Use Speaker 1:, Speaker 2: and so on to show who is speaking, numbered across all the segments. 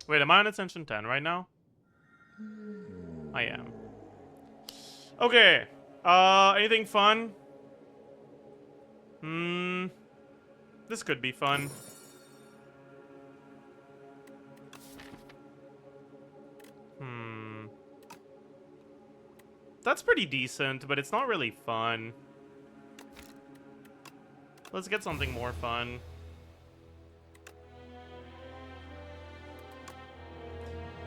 Speaker 1: Wait, am I on Ascension 10 right now? I am. Okay. Anything fun? This could be fun. That's pretty decent, but it's not really fun. Let's get something more fun.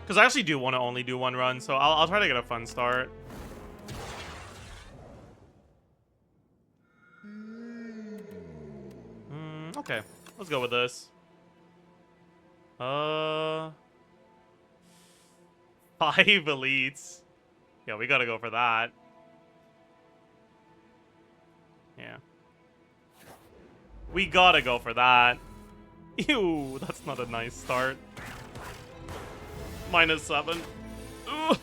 Speaker 1: Because I actually do want to only do one run, so I'll try to get a fun start. Okay, let's go with this. 5 elites. Yeah, we gotta go for that. Yeah. We gotta go for that. Ew, that's not a nice start. -7. Ugh.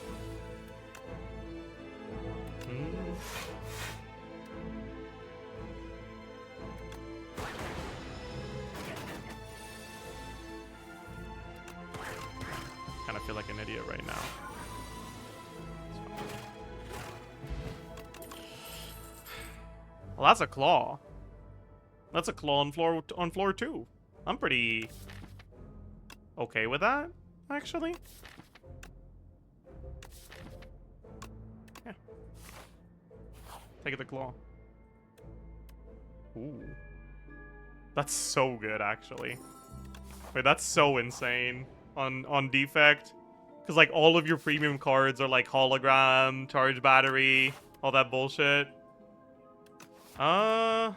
Speaker 1: Kind of feel like an idiot right now. Well, that's a claw. That's a claw on floor 2. I'm pretty okay with that, actually. Yeah. Take the claw. Ooh. That's so good, actually. Wait, that's so insane on Defect. Because, like, all of your premium cards are, like, hologram, charge battery, all that bullshit. Do I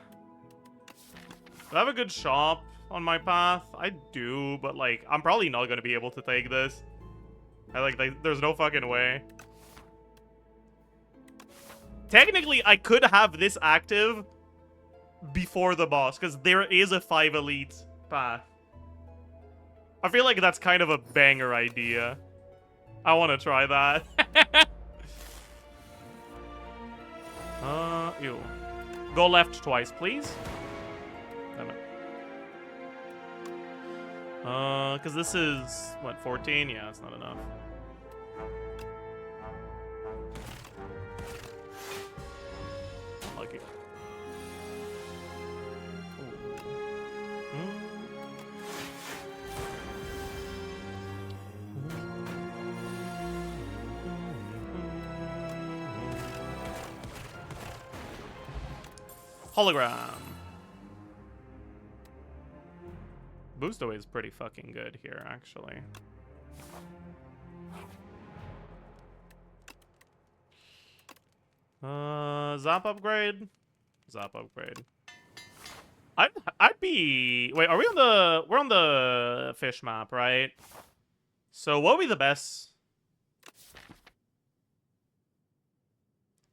Speaker 1: have a good shop on my path? I do, but, like, I'm probably not gonna be able to take this. There's no fucking way. Technically, I could have this active before the boss, because there is a 5 elite path. I feel like that's kind of a banger idea. I want to try that. Ew. Go left twice, please. Damn it. Because this is, what, 14? Yeah, it's not enough. Lucky. Hologram. Boost away is pretty fucking good here, actually. Zap upgrade. Zap upgrade. I'd be. Wait, are we on the? We're on the fish map, right? So what would be the best?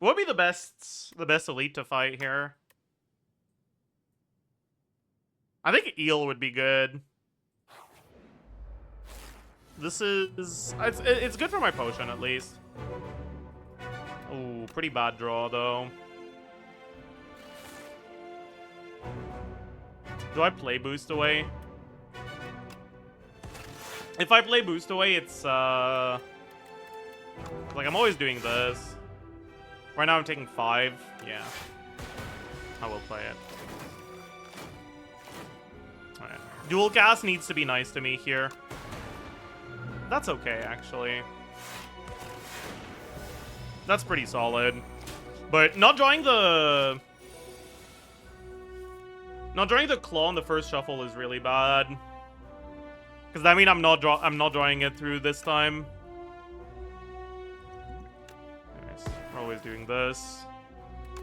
Speaker 1: What would be the best elite to fight here? I think eel would be good. This is it's good for my potion at least. Ooh, pretty bad draw though. Do I play boost away? If I play boost away, it's like I'm always doing this. Right now I'm taking 5. Yeah. I will play it. Alright. Dual cast needs to be nice to me here. That's okay, actually. That's pretty solid. But not drawing the claw on the first shuffle is really bad. Because that means I'm not drawing it through this time. Anyways, we're always doing this.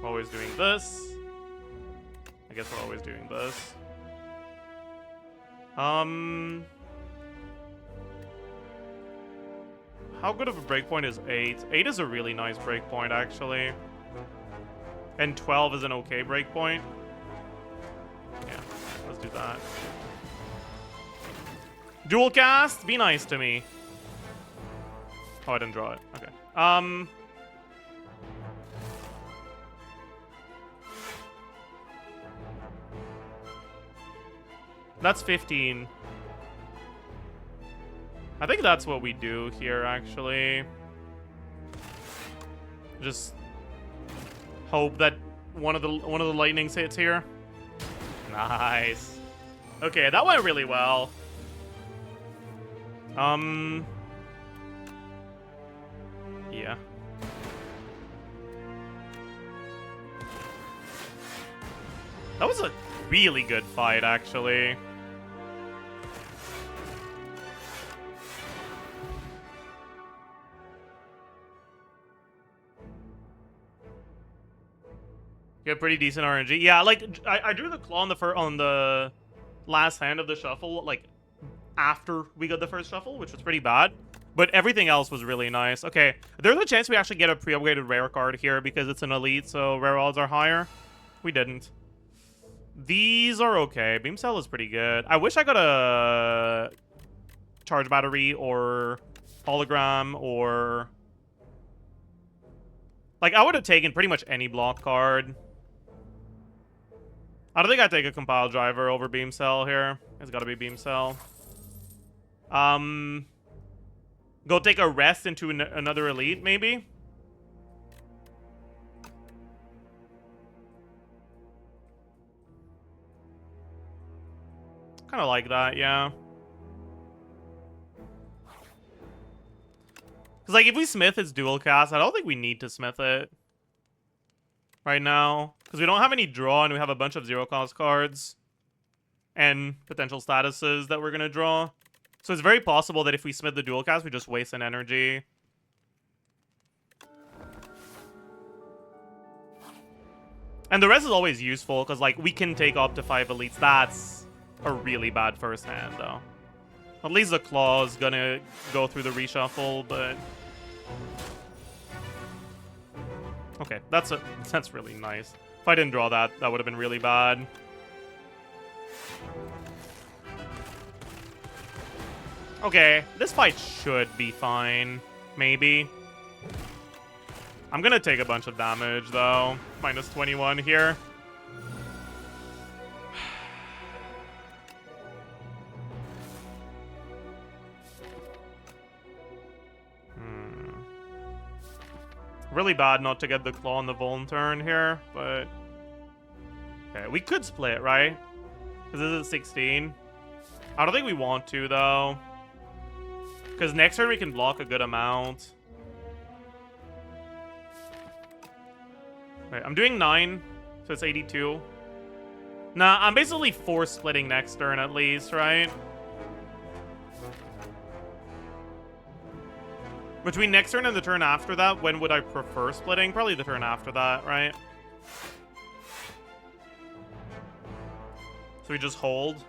Speaker 1: We're always doing this. I guess we're always doing this. How good of a breakpoint is 8? 8 is a really nice breakpoint, actually. And 12 is an okay breakpoint. Yeah, let's do that. Dual cast? Be nice to me. Oh, I didn't draw it. Okay. That's 15. I think that's what we do here, actually. Just hope that one of the lightnings hits here. Nice. Okay, that went really well. Yeah. That was a really good fight, actually. Get pretty decent RNG. Yeah, like I drew the claw on the last hand of the shuffle, like after we got the first shuffle, which was pretty bad. But everything else was really nice. Okay, there's a chance we actually get a pre-upgraded rare card here because it's an elite, so rare odds are higher. We didn't. These are okay. Beam Cell is pretty good. I wish I got a charge battery or hologram or... Like, I would have taken pretty much any block card. I don't think I'd take a compile driver over Beam Cell here. It's gotta be Beam Cell. Go take a rest into another elite, maybe? Kind of like that, yeah. Because, like, if we smith its dual cast, I don't think we need to smith it right now. Because we don't have any draw, and we have a bunch of zero-cost cards and potential statuses that we're going to draw. So it's very possible that if we smith the dual cast, we just waste an energy. And the rest is always useful, because, like, we can take up to 5 elites. That's a really bad first hand, though. At least the claw is gonna go through the reshuffle, but... Okay, that's really nice. If I didn't draw that, that would have been really bad. Okay, this fight should be fine. Maybe. I'm gonna take a bunch of damage, though. Minus 21 here. Really bad not to get the claw on the Vuln turn here, but... Okay, we could split, right? Because this is 16. I don't think we want to, though. Because next turn we can block a good amount. Okay, I'm doing 9, so it's 82. Nah, I'm basically force splitting next turn at least, right? Between next turn and the turn after that, when would I prefer splitting? Probably the turn after that, right? So we just hold.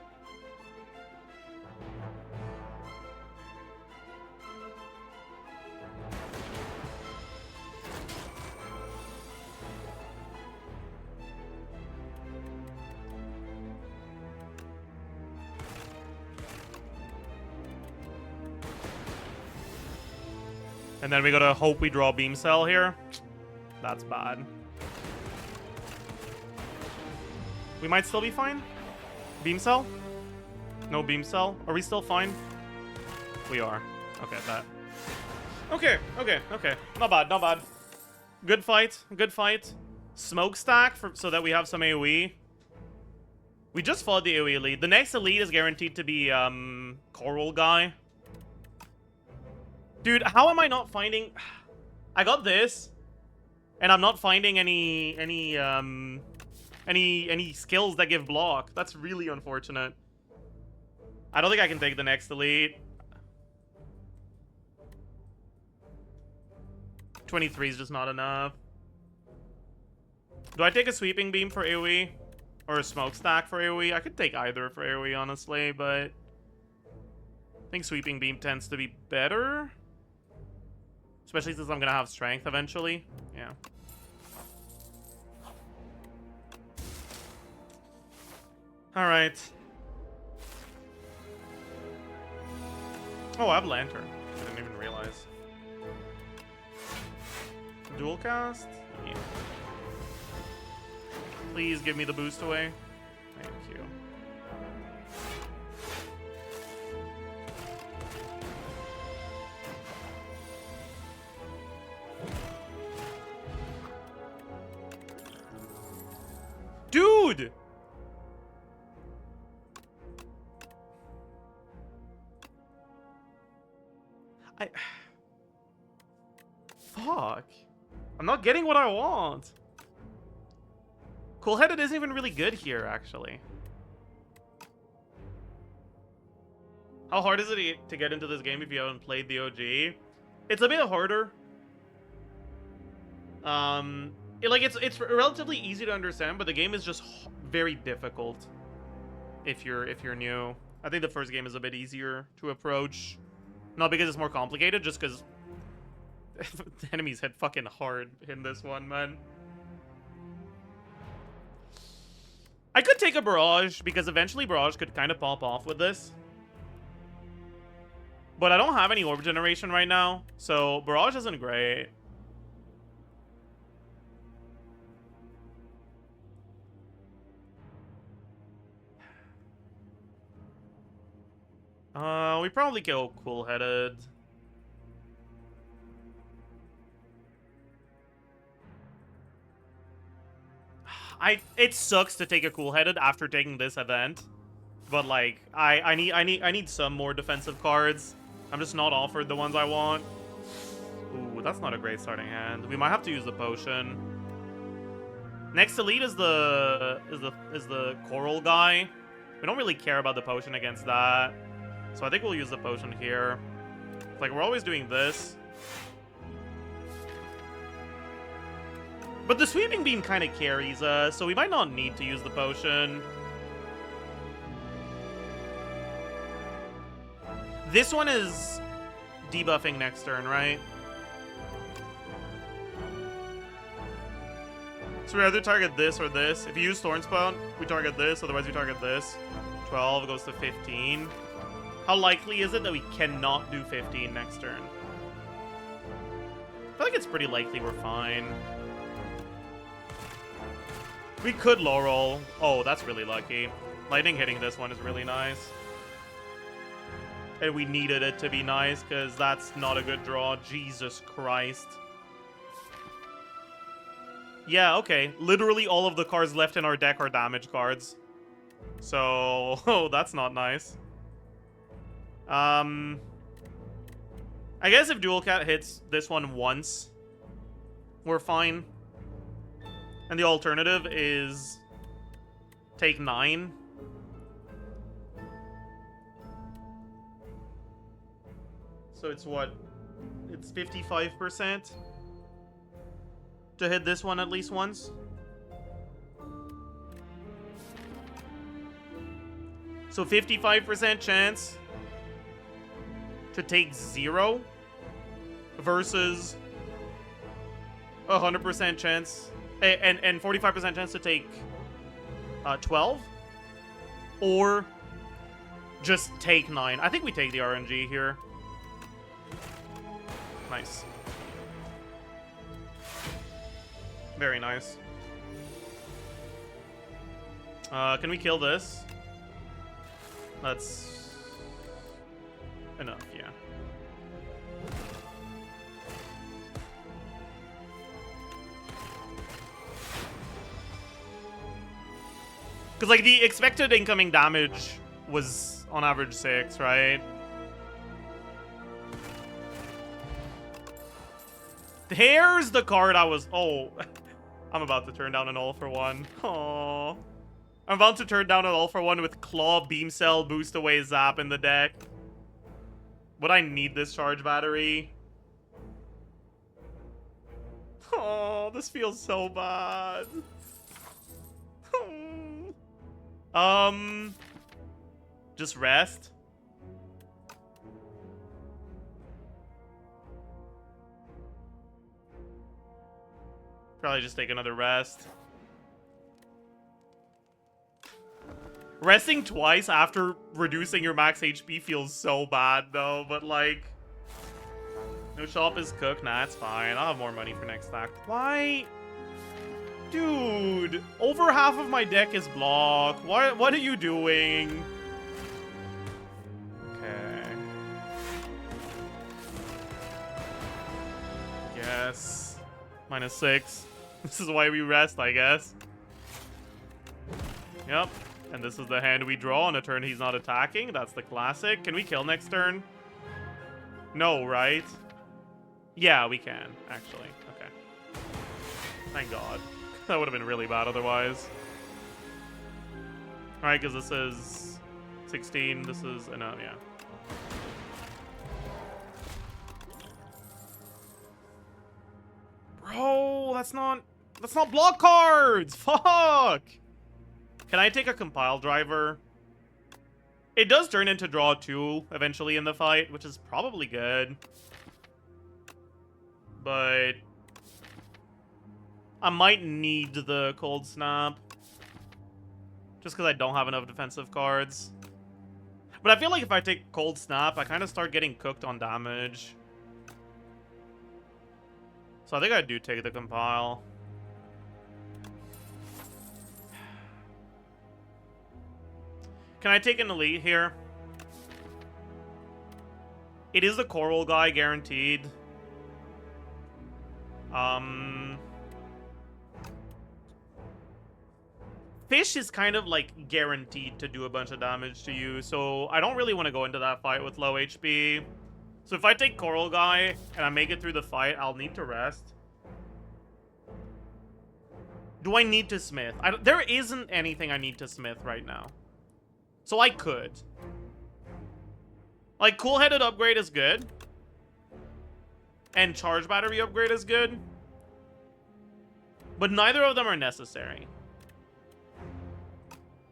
Speaker 1: And then we gotta hope we draw Beam Cell here. That's bad. We might still be fine. Beam Cell? No Beam Cell? Are we still fine? We are. Okay, that. Okay. Not bad, not bad. Good fight, good fight. Smokestack so that we have some AoE. We just fought the AoE elite. The next elite is guaranteed to be Coral Guy. Dude, how am I not finding... I got this, and I'm not finding any skills that give block. That's really unfortunate. I don't think I can take the next elite. 23 is just not enough. Do I take a sweeping beam for AoE? Or a smokestack for AoE? I could take either for AoE, honestly, but... I think sweeping beam tends to be better. Especially since I'm gonna have strength eventually. Yeah. Alright. Oh, I have Lantern. I didn't even realize. Dual cast? Yeah. Please give me the boost away. Thank you. I... Fuck. I'm not getting what I want. Cool-headed isn't even really good here, actually. How hard is it to get into this game if you haven't played the OG? It's a bit harder. It's relatively easy to understand, but the game is just very difficult if you're new. I think the first game is a bit easier to approach. Not because it's more complicated, just because the enemies hit fucking hard in this one, man. I could take a Barrage, because eventually Barrage could kind of pop off with this. But I don't have any Orb Generation right now, so Barrage isn't great. We probably go Cool-headed. It sucks to take a Cool-headed after taking this event, but like I need some more defensive cards. I'm just not offered the ones I want. Ooh, that's not a great starting hand. We might have to use the potion. Next elite is the coral guy. We don't really care about the potion against that, so I think we'll use the potion here. It's like we're always doing this. But the Sweeping Beam kind of carries us, so we might not need to use the potion. This one is debuffing next turn, right? So we either target this or this. If you use Thorn Spout, we target this, otherwise we target this. 12 goes to 15. How likely is it that we cannot do 15 next turn? I feel like it's pretty likely we're fine. We could low roll. Oh, that's really lucky. Lightning hitting this one is really nice. And we needed it to be nice, because that's not a good draw. Jesus Christ. Yeah, okay. Literally all of the cards left in our deck are damage cards. So, oh, that's not nice. I guess if Dual Cat hits this one once, we're fine. And the alternative is take 9. So it's what? It's 55% to hit this one at least once. So 55% chance to take 0 versus 100% chance and 45% chance to take 12, or just take 9. I think we take the RNG here. Nice. Very nice. Can we kill this? That's enough, yeah. Because, like, the expected incoming damage was on average 6, right? Here's the card I was... Oh, I'm about to turn down an all-for-one. Aww. I'm about to turn down an all-for-one with Claw, Beam Cell, Boost Away, Zap in the deck. Would I need this charge battery? Oh, this feels so bad. Just rest. Probably just take another rest. Resting twice after reducing your max HP feels so bad, though, but like... No shop is cooked? Nah, it's fine. I'll have more money for next act. Why? Dude, over half of my deck is block. What are you doing? Okay. Yes. -6. This is why we rest, I guess. Yep. And this is the hand we draw on a turn he's not attacking. That's the classic. Can we kill next turn? No, right? Yeah, we can, actually. Okay. Thank God. That would have been really bad otherwise. Alright, because this is 16. This is... no, yeah. Bro, that's not block cards! Fuck! Can I take a compile driver? It does turn into draw 2 eventually in the fight, which is probably good. But I might need the cold snap. Just because I don't have enough defensive cards. But I feel like if I take cold snap, I kind of start getting cooked on damage. So I think I do take the compile. Can I take an elite here? It is the coral guy, guaranteed. Fish is kind of like guaranteed to do a bunch of damage to you, so I don't really want to go into that fight with low HP. So if I take coral guy and I make it through the fight, I'll need to rest. Do I need to smith? There isn't anything I need to smith right now. So I could. Like, cool-headed upgrade is good. And charge battery upgrade is good. But neither of them are necessary.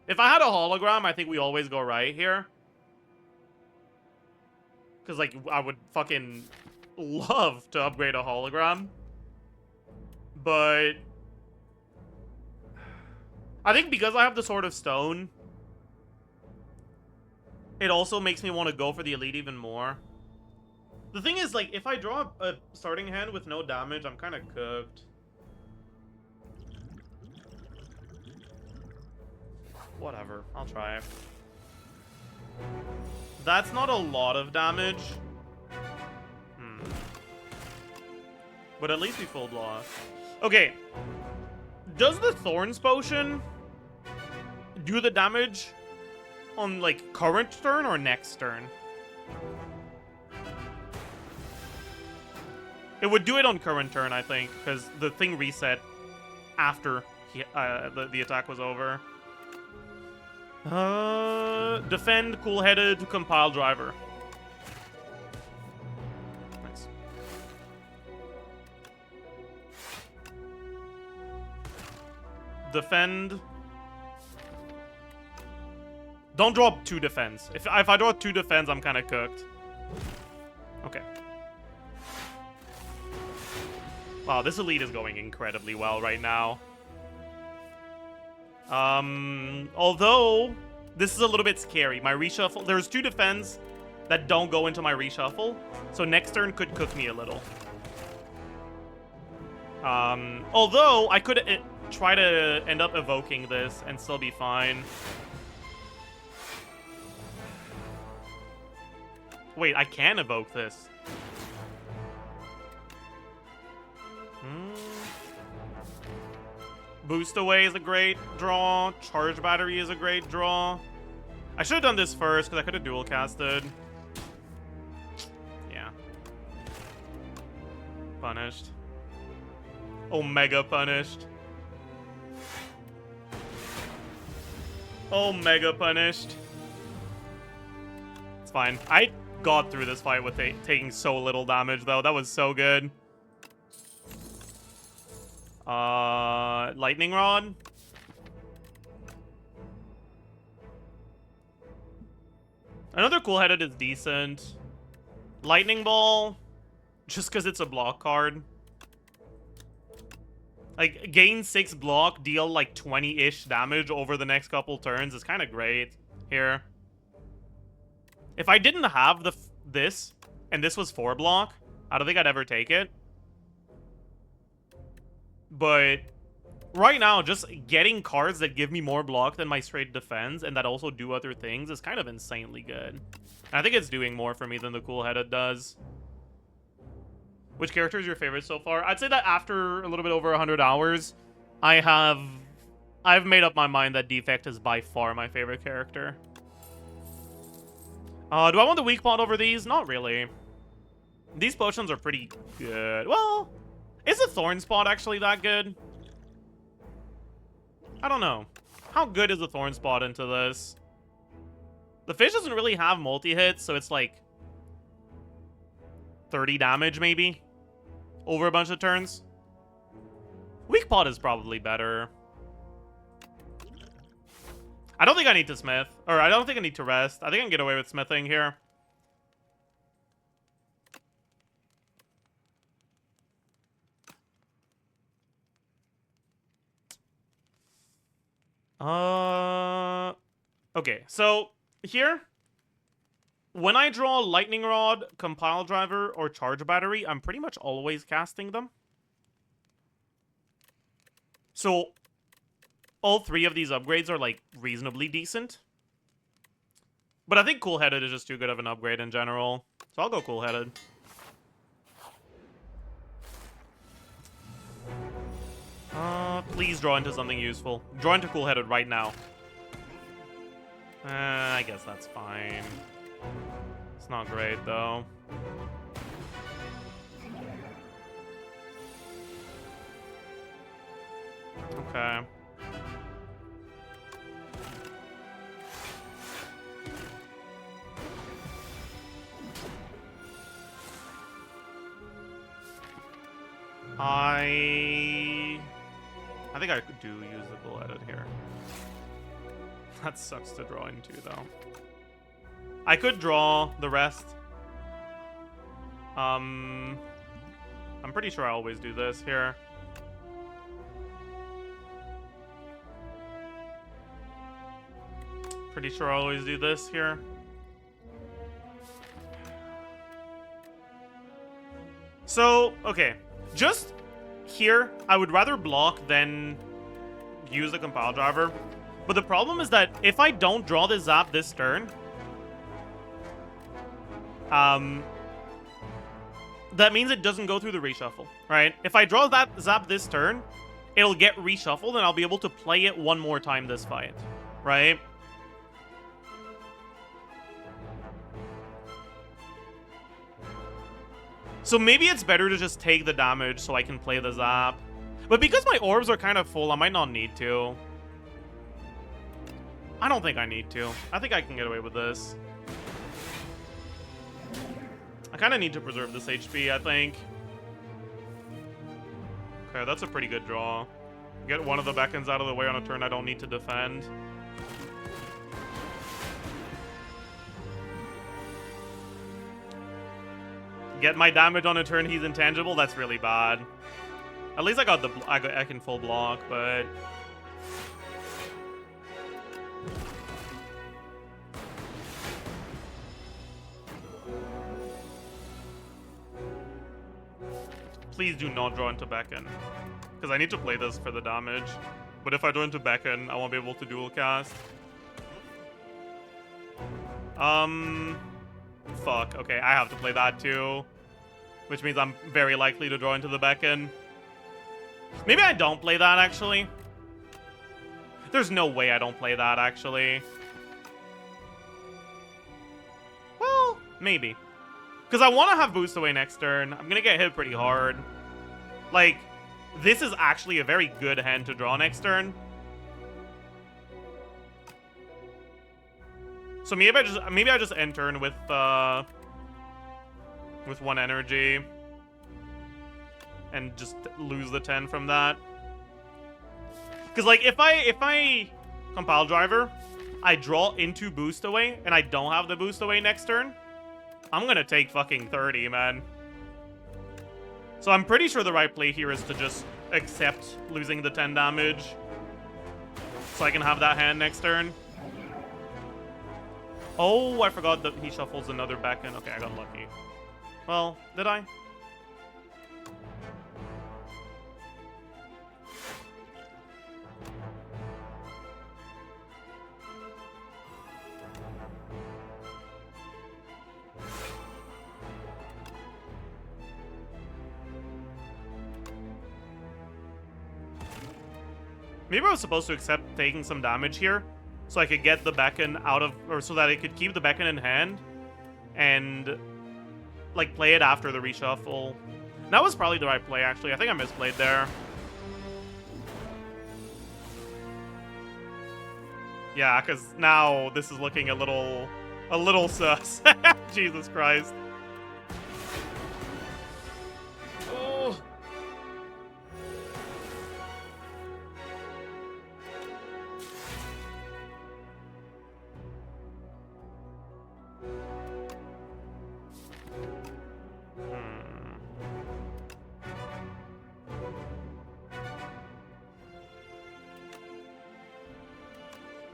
Speaker 1: If I had a hologram, I think we always go right here. Because, like, I would fucking love to upgrade a hologram. But I think because I have the Sword of Stone, it also makes me want to go for the elite even more. The thing is, like, if I draw a starting hand with no damage, I'm kind of cooked. Whatever, I'll try it. That's not a lot of damage. But at least we full block. Okay. Does the Thorns Potion do the damage on, like, current turn or next turn? It would do it on current turn, I think, because the thing reset after the attack was over. Defend, cool-headed, compile driver. Nice. Defend. Don't draw 2 defense. If I draw 2 defense, I'm kind of cooked. Okay. Wow, this elite is going incredibly well right now. Although this is a little bit scary. My reshuffle, there's 2 defense that don't go into my reshuffle, so next turn could cook me a little. Although I could try to end up evoking this and still be fine. Wait, I can evoke this. Boost away is a great draw. Charge battery is a great draw. I should have done this first because I could have dual casted. Yeah. Punished. Omega punished. Omega punished. It's fine. I got through this fight with taking so little damage, though. That was so good. Lightning Rod. Another cool-headed is decent. Lightning Ball, just because it's a block card. Like, gain 6 block, deal like 20-ish damage over the next couple turns is kind of great here. If I didn't have this, and this was 4 block, I don't think I'd ever take it. But right now, just getting cards that give me more block than my straight defense and that also do other things is kind of insanely good. And I think it's doing more for me than the cool-headed does. Which character is your favorite so far? I'd say that after a little bit over 100 hours, I've made up my mind that Defect is by far my favorite character. Do I want the weak pot over these? Not really. These potions are pretty good. Well, is a Thorn Spot actually that good? I don't know. How good is a Thorn Spot into this? The fish doesn't really have multi-hits, so it's like 30 damage maybe over a bunch of turns. Weak Pot is probably better. I don't think I need to smith, or I don't think I need to rest. I think I can get away with smithing here. Okay, so here, when I draw Lightning Rod, Compile Driver, or Charge Battery, I'm pretty much always casting them. So, all three of these upgrades are, like, reasonably decent. But I think Cool-Headed is just too good of an upgrade in general. So I'll go Cool-Headed. Please draw into something useful. Draw into Cool-Headed right now. I guess that's fine. It's not great, though. Okay. I think I do use the Bull Edit here. That sucks to draw into, though. I could draw the rest. I'm pretty sure I always do this here. Pretty sure I always do this here. So, okay. Just here, I would rather block than use the Compile Driver. But the problem is that if I don't draw the Zap this turn, that means it doesn't go through the reshuffle, right? If I draw that Zap this turn, it'll get reshuffled and I'll be able to play it one more time this fight, right? So maybe it's better to just take the damage so I can play the Zap. But because my orbs are kind of full, I might not need to. I don't think I need to. I think I can get away with this. I kind of need to preserve this HP, I think. Okay, that's a pretty good draw. Get one of the beckons out of the way on a turn I don't need to defend. Get my damage on a turn he's intangible? That's really bad. At least I got the... I can full block, but... Please do not draw into Beckon. Because I need to play this for the damage. But if I draw into Beckon, I won't be able to dual cast. Fuck. Okay, I have to play that too. Which means I'm very likely to draw into the Beckon. Maybe I don't play that, actually. There's no way I don't play that, actually. Well, maybe. Because I want to have Boost Away next turn. I'm going to get hit pretty hard. Like, this is actually a very good hand to draw next turn. So maybe I just end turn with one energy. And just lose the 10 from that. Because, like, if I Compile Driver, I draw into Boost Away, and I don't have the Boost Away next turn, I'm gonna take fucking 30, man. So I'm pretty sure the right play here is to just accept losing the 10 damage. So I can have that hand next turn. Oh, I forgot that he shuffles another Beckon. Okay, I got lucky. Well, did I? Maybe I was supposed to accept taking some damage here, so I could get the Beckon out of, or so that I could keep the Beckon in hand, and like, play it after the reshuffle. That was probably the right play, actually. I think I misplayed there. Yeah, because now this is looking a little sus. Jesus Christ. Oh.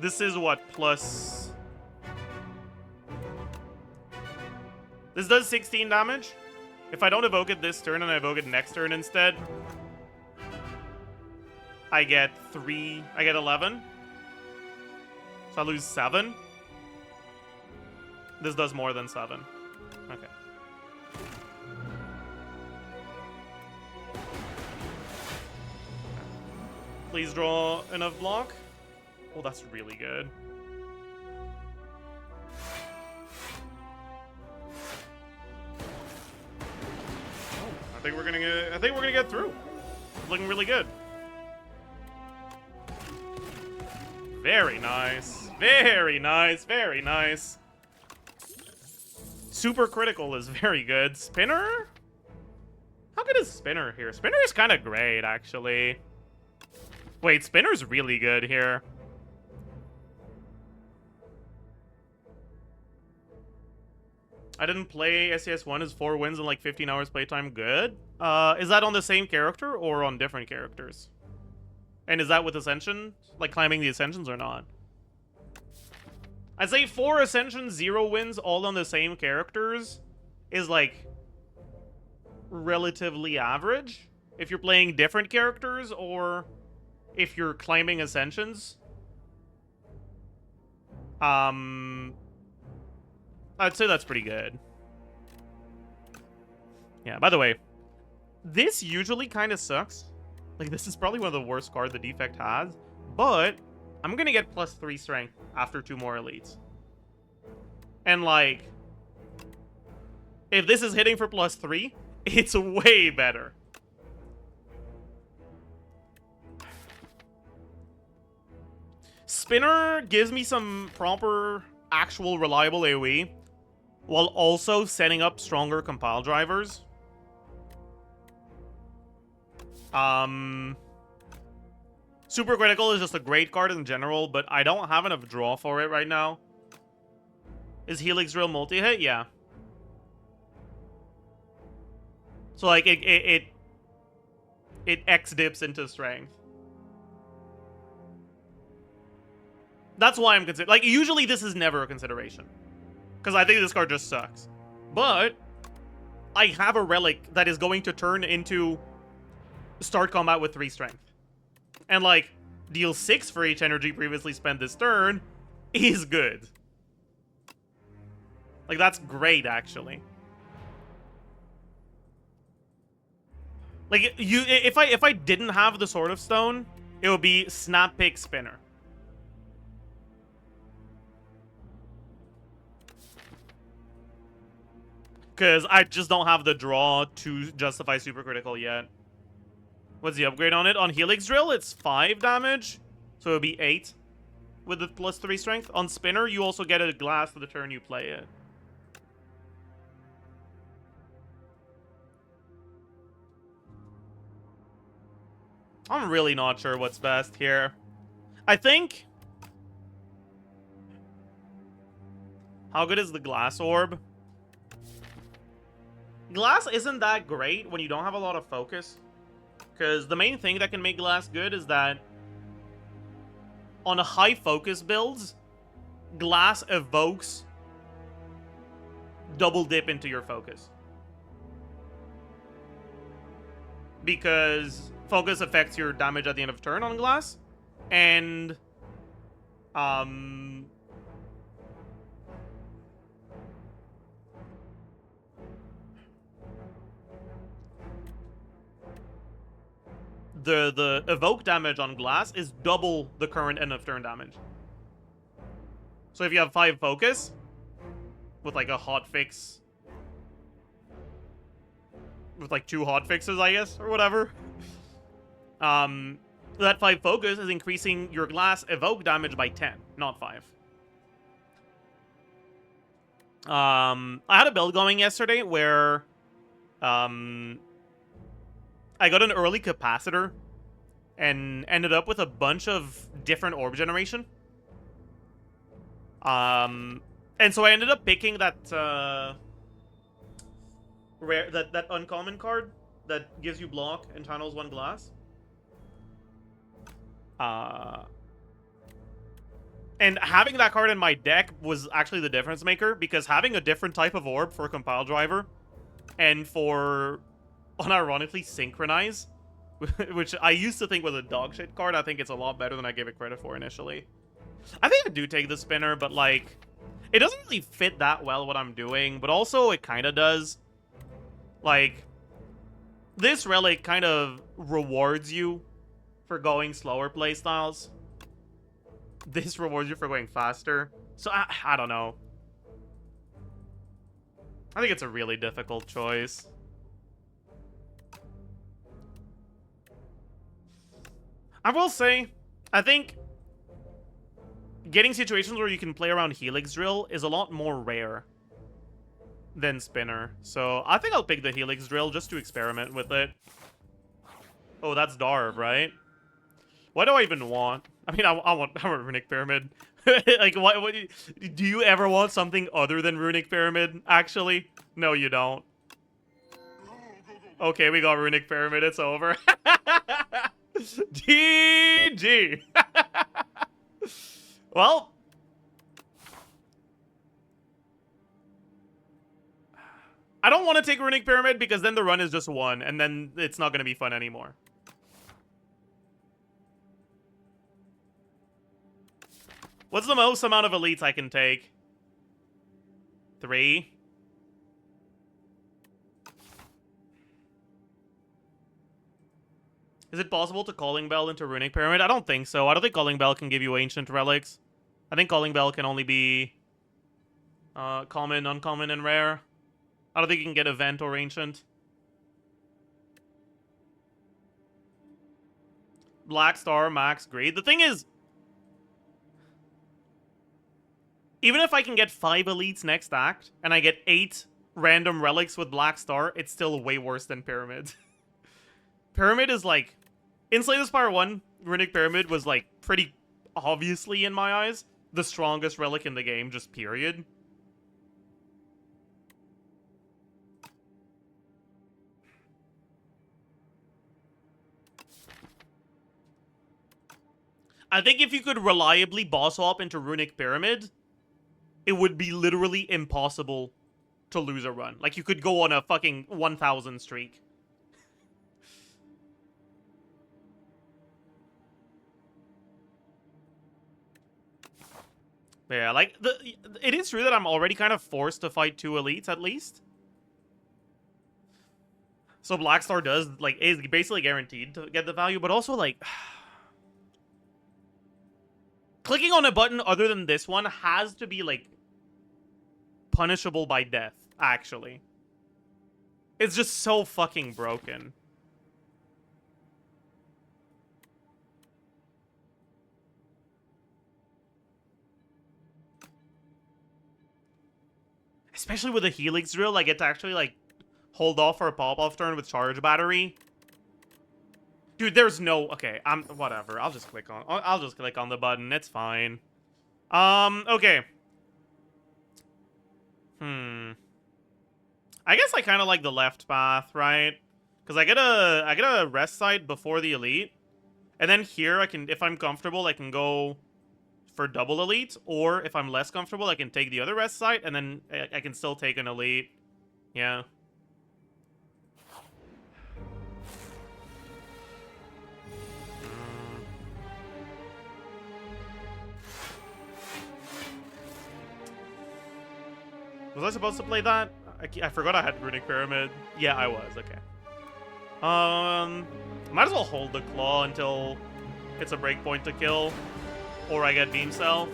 Speaker 1: This is what, plus... This does 16 damage. If I don't evoke it this turn and I evoke it next turn instead, I get 11. So I lose 7. This does more than 7. Okay. Please draw enough block. Oh, that's really good. Oh, I think we're gonna get through. It's looking really good. Very nice. Very nice. Very nice. Super critical is very good. Spinner? How good is Spinner here? Spinner is kind of great, actually. Wait, Spinner's really good here. I didn't play SCS1 is 4 wins and like 15 hours playtime. Good. Is that on the same character or on different characters? And is that with Ascension? Like climbing the Ascensions or not? I'd say 4 Ascensions, 0 wins, all on the same characters is like relatively average. If you're playing different characters or if you're climbing Ascensions. I'd say that's pretty good. Yeah, by the way, this usually kind of sucks. Like, this is probably one of the worst cards the Defect has. But I'm going to get +3 strength after 2 more elites. And, like, if this is hitting for +3, it's way better. Spinner gives me some proper, actual, reliable AoE, while also setting up stronger compile drivers. Super Critical is just a great card in general, but I don't have enough draw for it right now. Is Helix Drill multi-hit? Yeah. So, like, it X-dips into strength. That's why I'm considering... Like, usually this is never a consideration. Because I think this card just sucks. But I have a relic that is going to turn into start combat with 3 strength. And, like, deal 6 for each energy previously spent this turn is good. Like, that's great, actually. Like, if I didn't have the Sword of Stone, it would be Snap Pick Spinner. Because I just don't have the draw to justify Super Critical yet. What's the upgrade on it? On Helix Drill, it's 5 damage. So it would be 8 with the +3 strength. On Spinner, you also get a glass for the turn you play it. I'm really not sure what's best here. I think... How good is the Glass Orb? Glass isn't that great when you don't have a lot of focus. Because the main thing that can make Glass good is that on a high focus builds, Glass evokes double dip into your focus. Because focus affects your damage at the end of turn on Glass. And the evoke damage on Glass is double the current end of turn damage. So if you have 5 focus with like a hot fix with like 2 hotfixes, I guess, or whatever. That 5 focus is increasing your glass evoke damage by 10, not 5. I had a build going yesterday where I got an early capacitor and ended up with a bunch of different orb generation. And so I ended up picking that rare that uncommon card that gives you block and channels 1 glass. And having that card in my deck was actually the difference maker, because having a different type of orb for Compile Driver and for unironically Synchronize, which I used to think was a dogshit card, I think it's a lot better than I gave it credit for initially. I think I do take the spinner, but like, it doesn't really fit that well what I'm doing, but also it kind of does. Like, this relic kind of rewards you for going slower playstyles. This rewards you for going faster. So, I don't know. I think it's a really difficult choice. I will say, I think getting situations where you can play around Helix Drill is a lot more rare than Spinner. So, I think I'll pick the Helix Drill just to experiment with it. Oh, that's Darv, right? What do I even want? I mean, I want Runic Pyramid. Like, what do you ever want something other than Runic Pyramid, actually? No, you don't. Okay, we got Runic Pyramid. It's over. GG. Well, I don't want to take Runic Pyramid because then the run is just 1, and then it's not going to be fun anymore. What's the most amount of elites I can take? 3? Is it possible to Calling Bell into Runic Pyramid? I don't think so. I don't think Calling Bell can give you Ancient Relics. I think Calling Bell can only be common, uncommon, and rare. I don't think you can get Event or Ancient. Black Star, Max, Greed. The thing is, even if I can get 5 elites next act, and I get 8 random relics with Black Star, it's still way worse than Pyramid. Pyramid is like... In Slay the Spire 1, Runic Pyramid was like pretty obviously, in my eyes, the strongest relic in the game, just period. I think if you could reliably boss swap into Runic Pyramid, it would be literally impossible to lose a run. Like, you could go on a fucking 1,000 streak. Yeah, like, it is true that I'm already kind of forced to fight 2 elites, at least. So Blackstar does, like, is basically guaranteed to get the value, but also, like... Clicking on a button other than this one has to be, like, punishable by death, actually. It's just so fucking broken. Especially with a Helix Drill, I get to actually, like, hold off for a pop-off turn with Charge Battery. Dude, there's no... Okay, whatever. I'll just click on the button. It's fine. Okay. I guess I kind of like the left path, right? Because I get a rest site before the elite. And then here, I can... If I'm comfortable, I can go for double elite. Or if I'm less comfortable, I can take the other rest site. And then I can still take an elite. Yeah. Was I supposed to play that? I forgot I had Runic Pyramid. Yeah, I was. Okay. Might as well hold the Claw until it's a breakpoint to kill. Or I get Beam Cell.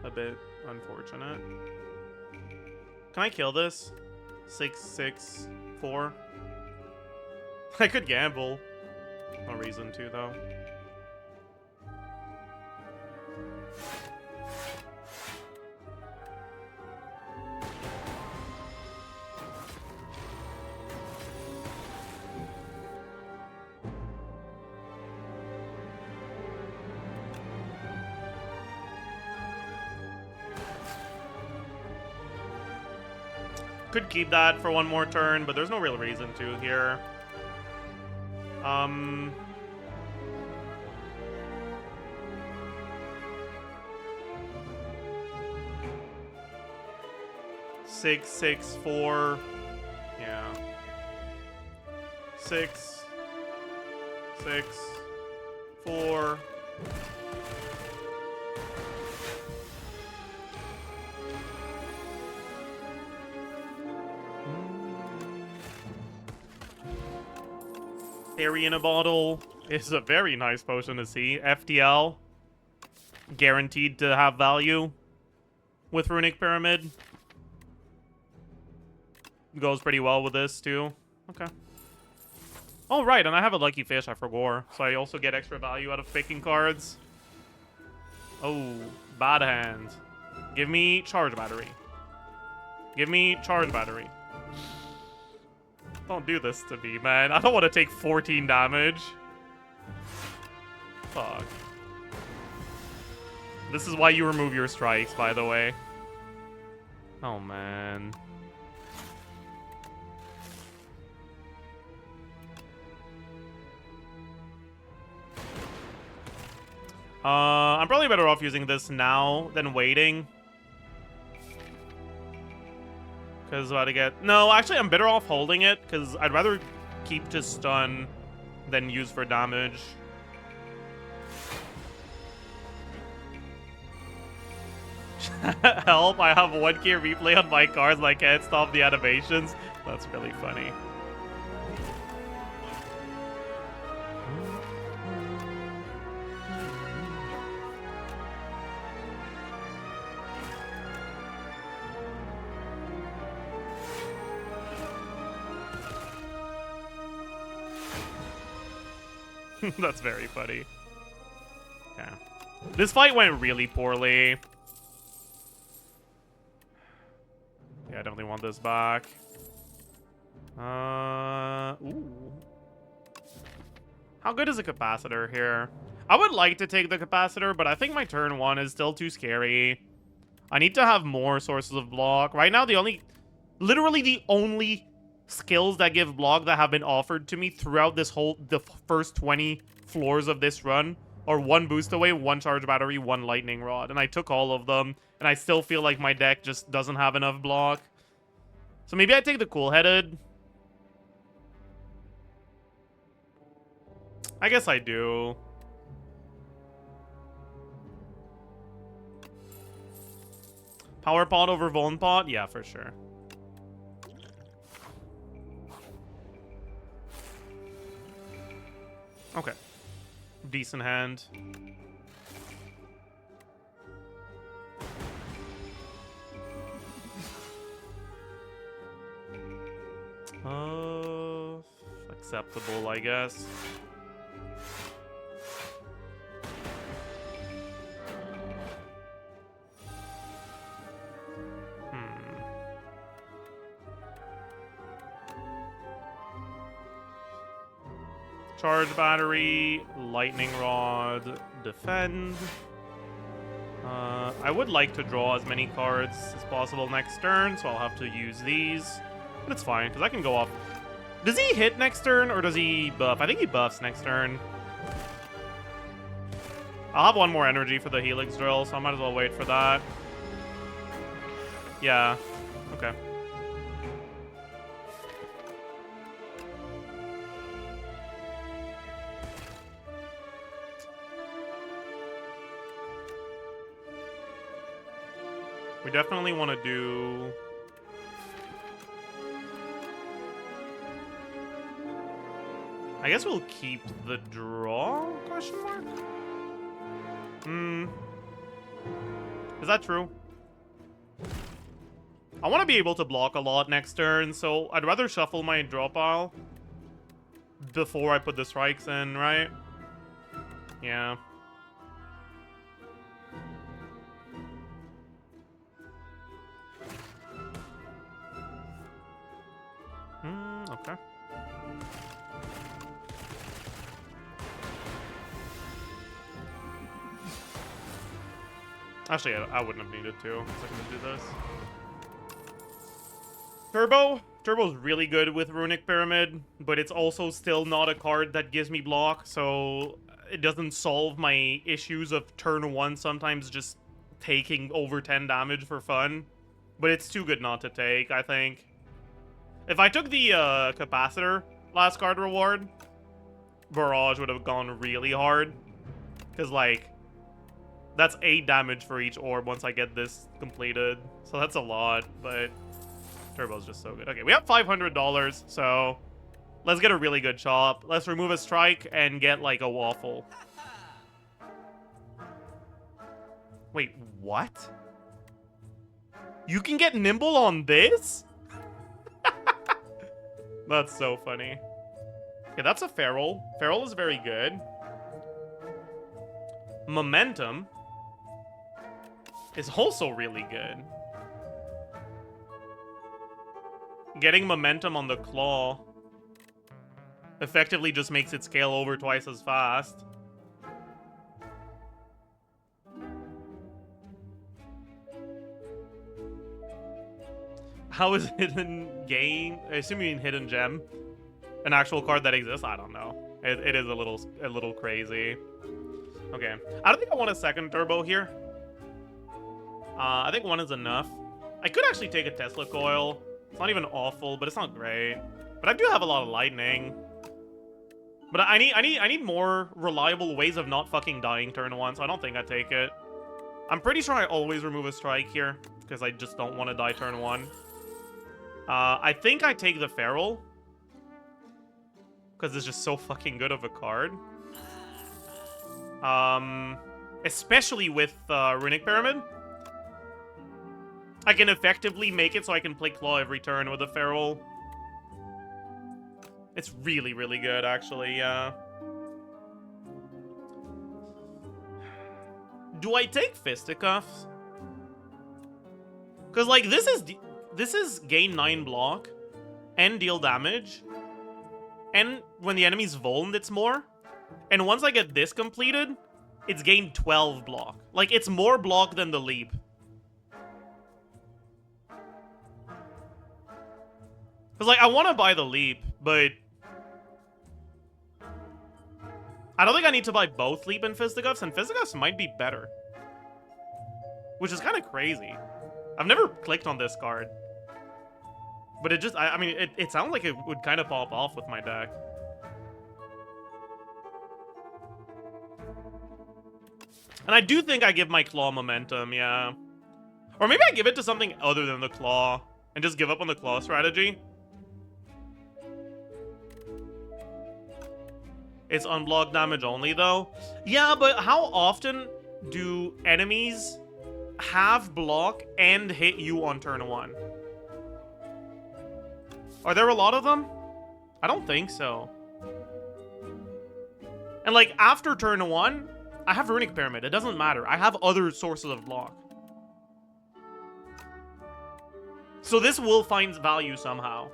Speaker 1: a bit unfortunate. Can I kill this? 6, 6, 4. I could gamble. No reason to, though. Could keep that for one more turn, but there's no real reason to here. 6, 6, 4. Yeah. 6, 6, 4. Fairy in a bottle is a very nice potion to see. FTL. Guaranteed to have value with Runic Pyramid. Goes pretty well with this, too. Okay. Oh, right, and I have a Lucky Fish, I forgot. So I also get extra value out of picking cards. Oh, bad hand. Give me Charge Battery. Give me Charge Battery. Don't do this to me, man. I don't want to take 14 damage. Fuck. This is why you remove your strikes, by the way. Oh, man. I'm probably better off using this now than waiting. Because about to get... No, actually, I'm better off holding it, because I'd rather keep to stun than use for damage. Help, I have 1k replay on my cards and I can't stop the animations. That's really funny. That's very funny. Okay. This fight went really poorly. Yeah, I definitely want this back. Ooh. How good is a capacitor here? I would like to take the capacitor, but I think my turn 1 is still too scary. I need to have more sources of block. Right now, literally the only skills that give block that have been offered to me throughout the first 20 floors of this run are 1 boost away, 1 charge battery, 1 lightning rod. And I took all of them, and I still feel like my deck just doesn't have enough block. So maybe I take the cool-headed. I guess I do. Power pot over Vuln pot? Yeah, for sure. Okay. Decent hand. Acceptable, I guess. Charge battery, lightning rod, defend. I would like to draw as many cards as possible next turn, so I'll have to use these. But it's fine, because I can go off. Does he hit next turn, or does he buff? I think he buffs next turn. I'll have 1 more energy for the Helix Drill, so I might as well wait for that. Yeah. Okay. We definitely want to do... I guess we'll keep the draw? Question mark? Is that true? I want to be able to block a lot next turn, so I'd rather shuffle my draw pile before I put the strikes in, right? Yeah. Okay. Actually, I wouldn't have needed to. I was gonna do this. Turbo? Turbo's really good with Runic Pyramid, but it's also still not a card that gives me block, so it doesn't solve my issues of turn 1 sometimes just taking over 10 damage for fun. But it's too good not to take, I think. If I took the Capacitor last card reward, Barrage would have gone really hard. Because, like, that's 8 damage for each orb once I get this completed. So that's a lot, but Turbo's just so good. Okay, we have $500, so let's get a really good chop. Let's remove a strike and get, like, a waffle. Wait, what? You can get nimble on this? That's so funny. Okay, that's a Feral. Feral is very good. Momentum is also really good. Getting Momentum on the Claw effectively just makes it scale over twice as fast. How is Hidden Game? I assume you mean Hidden Gem. An actual card that exists? I don't know. It is a little crazy. Okay. I don't think I want a second turbo here. I think one is enough. I could actually take a Tesla coil. It's not even awful, but it's not great. But I do have a lot of lightning. But I need more reliable ways of not fucking dying turn 1, so I don't think I take it. I'm pretty sure I always remove a strike here, because I just don't want to die turn 1. I think I take the Feral, because it's just so fucking good of a card. Especially with Runic Pyramid. I can effectively make it so I can play Claw every turn with a Feral. It's really, really good, actually, yeah. Do I take Fisticuffs? Because, like, this is gain 9 block and deal damage. And when the enemy's vulned, it's more. And once I get this completed, it's gained 12 block. Like, it's more block than the leap. Because, like, I want to buy the leap, but I don't think I need to buy both leap and Fisticuffs, and Fisticuffs might be better. Which is kind of crazy. I've never clicked on this card. But it just, I mean, it sounds like it would kind of pop off with my deck. And I do think I give my Claw Momentum, yeah. Or maybe I give it to something other than the Claw, and just give up on the Claw strategy. It's unblocked damage only, though. Yeah, but how often do enemies have block and hit you on turn 1? Are there a lot of them? I don't think so. And, like, after turn 1, I have Runic Pyramid. It doesn't matter. I have other sources of block. So this will find value somehow.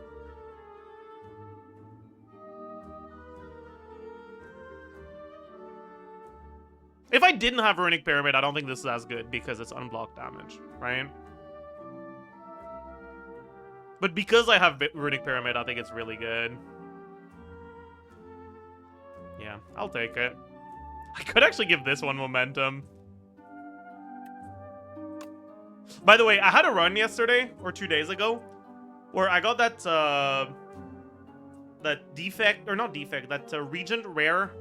Speaker 1: If I didn't have Runic Pyramid, I don't think this is as good because it's unblocked damage, right? But because I have Runic Pyramid, I think it's really good. Yeah, I'll take it. I could actually give this one Momentum. By the way, I had a run yesterday, or 2 days ago, where I got that, that Defect, or not Defect, that Regent Rare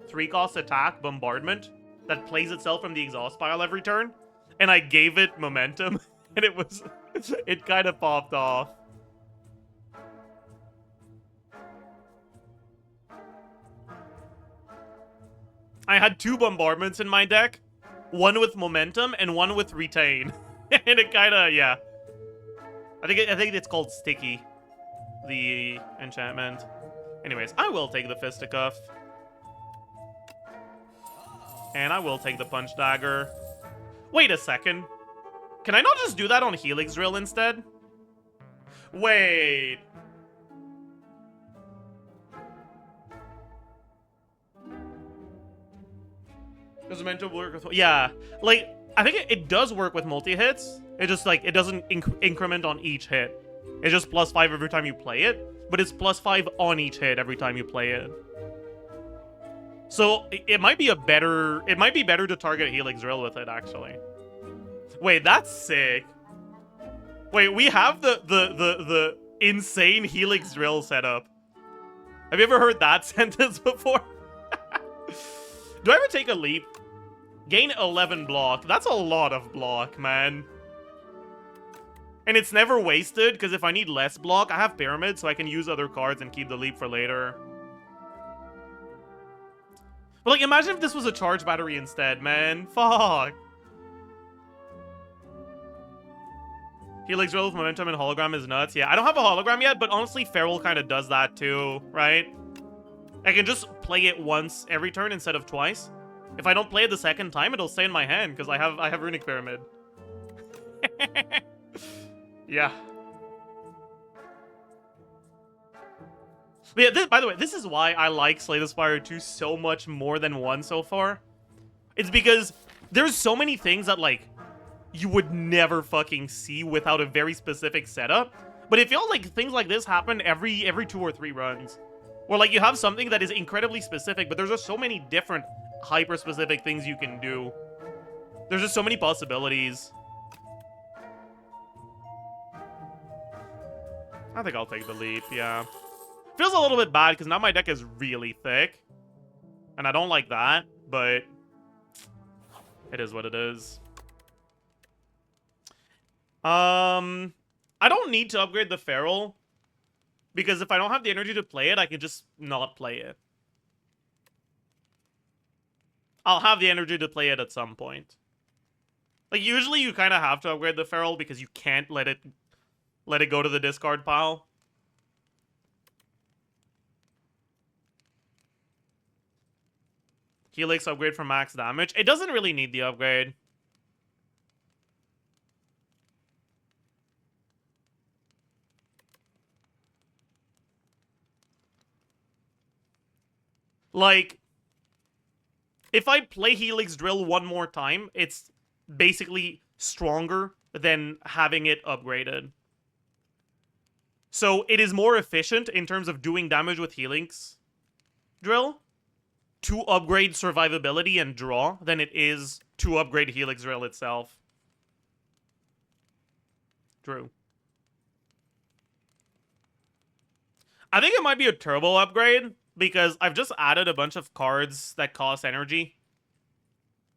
Speaker 1: 3-cost attack, Bombardment, that plays itself from the exhaust pile every turn, and I gave it Momentum, and it was, it kind of popped off. I had 2 bombardments in my deck, one with momentum and one with retain. And it kind of, yeah. I think it's called sticky, the enchantment. Anyways, I will take the fisticuff. And I will take the punch dagger. Wait a second. Can I not just do that on Helix Drill instead? Wait. Does it meant to work with... Yeah. Like, I think it does work with multi-hits. It just, like, it doesn't increment on each hit. It's just +5 every time you play it. But it's +5 on each hit every time you play it. So, it might be a better... It might be better to target Helix Drill with it, actually. Wait, that's sick. Wait, we have the insane Helix Drill setup. Have you ever heard that sentence before? Do I ever take a leap? Gain 11 block. That's a lot of block, man. And it's never wasted, because if I need less block, I have Pyramid, so I can use other cards and keep the leap for later. But, like, imagine if this was a charge battery instead, man. Fuck. Helix Drill with momentum and hologram is nuts. Yeah, I don't have a hologram yet, but honestly, Feral kind of does that too, right? I can just play it once every turn instead of twice. If I don't play it the second time, it'll stay in my hand because I have Runic Pyramid. Yeah. But yeah, by the way, this is why I like Slay the Spire 2 so much more than 1 so far. It's because there's so many things that, like, you would never fucking see without a very specific setup. But it feels like things like this happen every 2 or 3 runs. Or, like, you have something that is incredibly specific, but there's just so many different hyper-specific things you can do. There's just so many possibilities. I think I'll take the leap, yeah. Feels a little bit bad, because now my deck is really thick. And I don't like that, but it is what it is. I don't need to upgrade the Feral, because if I don't have the energy to play it, I can just not play it. I'll have the energy to play it at some point. Like, usually you kind of have to upgrade the Feral because you can't let it go to the discard pile. Helix upgrade for max damage. It doesn't really need the upgrade. Like, if I play Helix Drill one more time, it's basically stronger than having it upgraded. So it is more efficient in terms of doing damage with Helix Drill to upgrade survivability and draw than it is to upgrade Helix Drill itself. True. I think it might be a turbo upgrade, because I've just added a bunch of cards that cost energy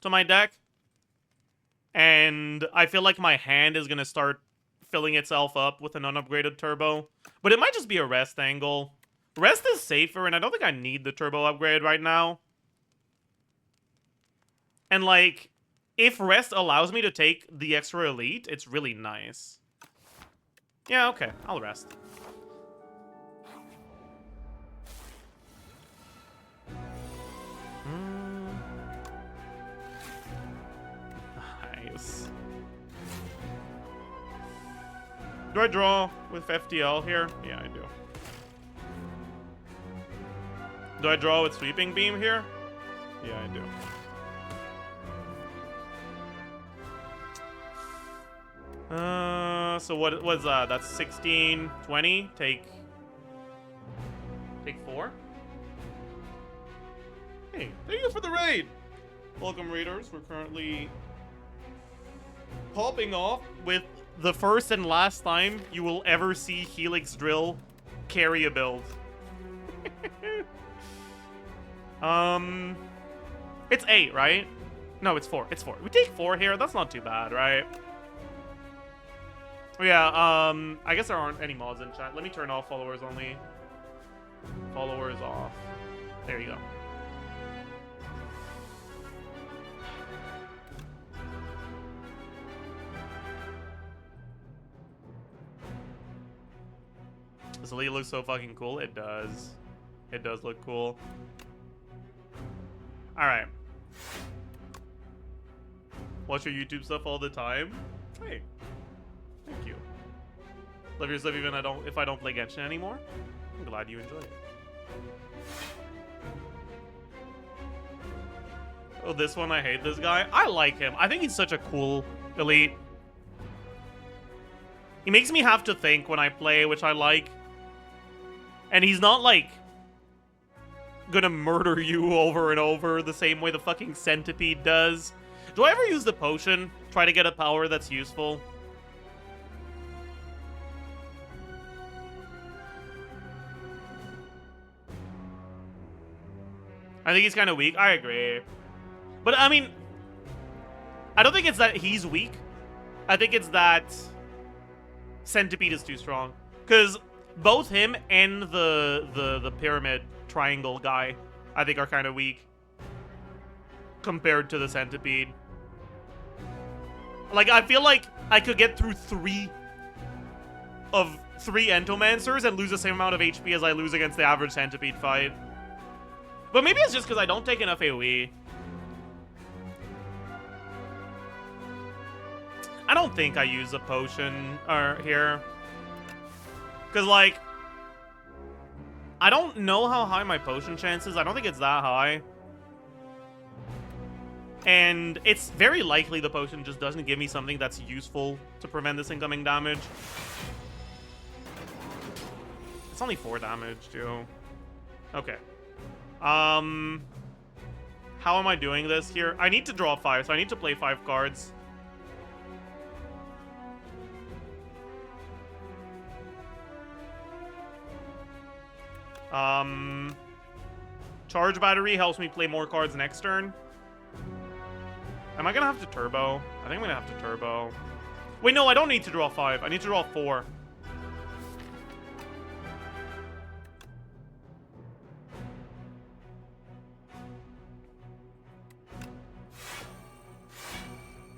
Speaker 1: to my deck. And I feel like my hand is going to start filling itself up with an unupgraded turbo. But it might just be a rest angle. Rest is safer, and I don't think I need the turbo upgrade right now. And, like, if rest allows me to take the extra elite, it's really nice. Yeah, okay. I'll rest. Nice. Do I draw with FTL here? Yeah, I do. Do I draw with Sweeping Beam here? Yeah, I do. So what was that? That's 16, 20. Take 4. Hey, thank you for the raid. Welcome, raiders. We're currently popping off with the first and last time you will ever see Helix Drill carry a build. It's 8, right? No, it's 4. It's 4. We take 4 here. That's not too bad, right? Oh, yeah, I guess there aren't any mods in chat. Let me turn off followers only. Followers off. There you go. Does Elite look so fucking cool? It does. It does look cool. Alright. Watch your YouTube stuff all the time? Hey. Thank you. Love your stuff even if I don't play Genshin anymore. I'm glad you enjoy it. Oh, this one, I hate this guy. I like him. I think he's such a cool elite. He makes me have to think when I play, which I like. And he's not, like, gonna murder you over and over the same way the fucking Centipede does. Do I ever use the potion? Try to get a power that's useful? I think he's kind of weak. I agree. But, I mean, I don't think it's that he's weak. I think it's that Centipede is too strong. Because both him and the pyramid triangle guy, I think, are kind of weak compared to the Centipede. Like, I feel like I could get through three Entomancers and lose the same amount of HP as I lose against the average Centipede fight. But maybe it's just because I don't take enough AoE. I don't think I use a potion here. Because, like, I don't know how high my potion chance is. I don't think it's that high. And it's very likely the potion just doesn't give me something that's useful to prevent this incoming damage. It's only 4 damage, too. Okay. How am I doing this here? I need to draw 5, so I need to play 5 cards. Charge battery helps me play more cards next turn. Am I gonna have to turbo? I think I'm gonna have to turbo. Wait, no, I don't need to draw 5. I need to draw 4.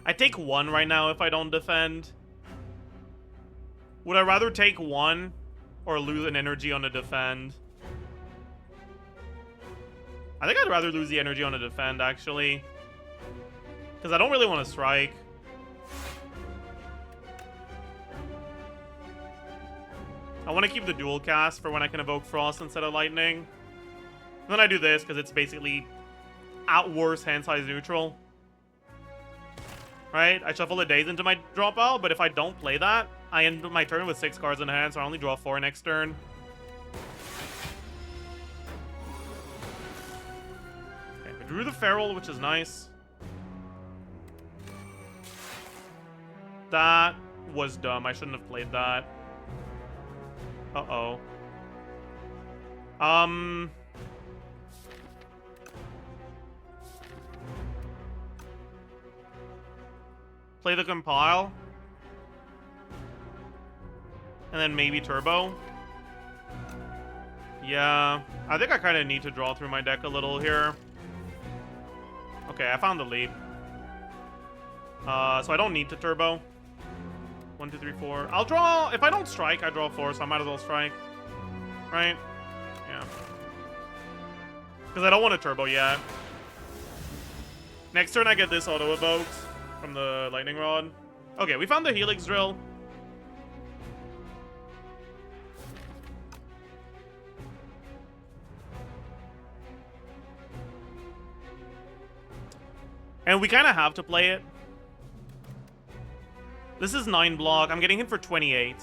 Speaker 1: I take 1 right now if I don't defend. Would I rather take 1 or lose an energy on a defend? I think I'd rather lose the energy on a defend, actually. Because I don't really want to strike. I want to keep the dual cast for when I can evoke Frost instead of Lightning. And then I do this because it's basically at worst hand size neutral. Right? I shuffle the days into my draw pile, but if I don't play that, I end my turn with 6 cards in hand, so I only draw 4 next turn. Okay, I drew the Feral, which is nice. That was dumb. I shouldn't have played that. Uh-oh. Play the Compile. And then maybe Turbo. Yeah. I think I kind of need to draw through my deck a little here. Okay, I found the lead. So I don't need to Turbo. 1, 2, 3, 4. I'll draw... If I don't strike, I draw 4, so I might as well strike. Right? Yeah. Because I don't want to Turbo yet. Next turn, I get this auto-evoked from the Lightning Rod. Okay, we found the Helix Drill. And we kind of have to play it. This is 9 block. I'm getting hit for 28.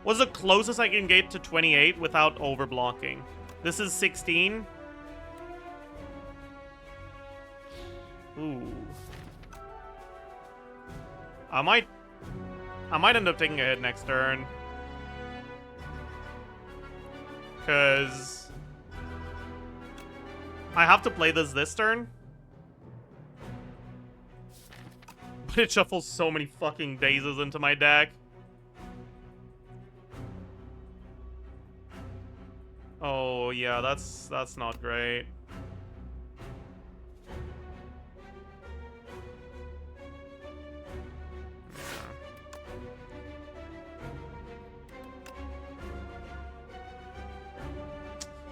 Speaker 1: What's the closest I can get to 28 without overblocking? This is 16. Ooh. I might end up taking a hit next turn. Because I have to play this turn. But it shuffles so many fucking dazes into my deck. Oh, yeah, that's not great.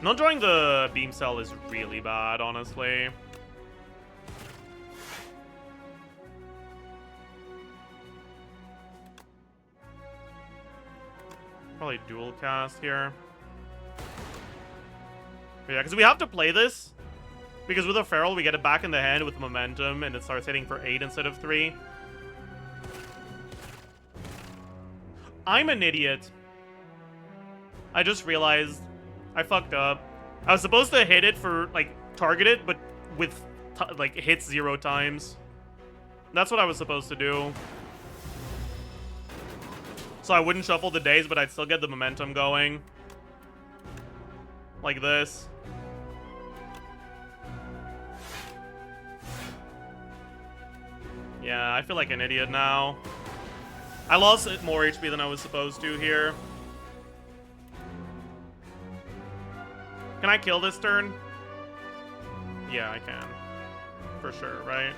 Speaker 1: Not drawing the beam cell is really bad, honestly. Probably dual cast here. But yeah, because we have to play this. Because with a Feral, we get it back in the hand with momentum, and it starts hitting for 8 instead of 3. I'm an idiot. I just realized I fucked up. I was supposed to hit it for, like, target it, but with, like, hits 0 times. That's what I was supposed to do. So I wouldn't shuffle the days, but I'd still get the momentum going. Like this. Yeah, I feel like an idiot now. I lost more HP than I was supposed to here. Can I kill this turn? Yeah, I can. For sure, right? Yeah.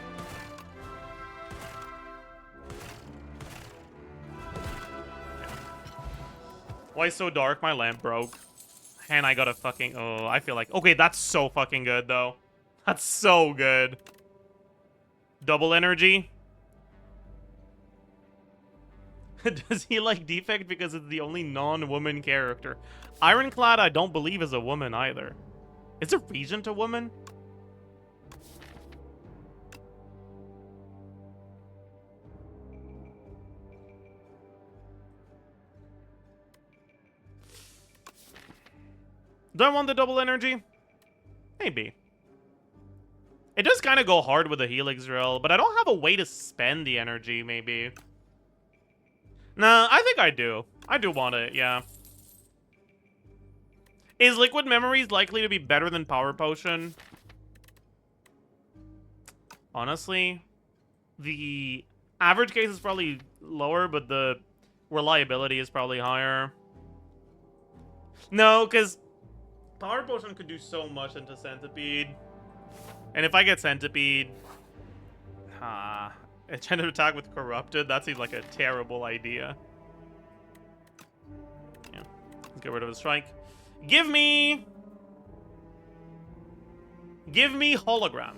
Speaker 1: Why so dark? My lamp broke. And I got a fucking... Oh, I feel like... Okay, that's so fucking good, though. That's so good. Double energy. Does he like Defect because it's the only non-woman character? Ironclad, I don't believe, is a woman either. Is a Regent a woman? Do I want the double energy? Maybe. It does kind of go hard with the Helix Drill, but I don't have a way to spend the energy, maybe. Nah, I think I do. I do want it, yeah. Is Liquid Memories likely to be better than Power Potion? Honestly, the average case is probably lower, but the reliability is probably higher. No, because Power Potion could do so much into Centipede. And if I get Centipede... Enchanted attack with Corrupted, that seems like a terrible idea. Yeah. Let's get rid of a strike. Give me Hologram.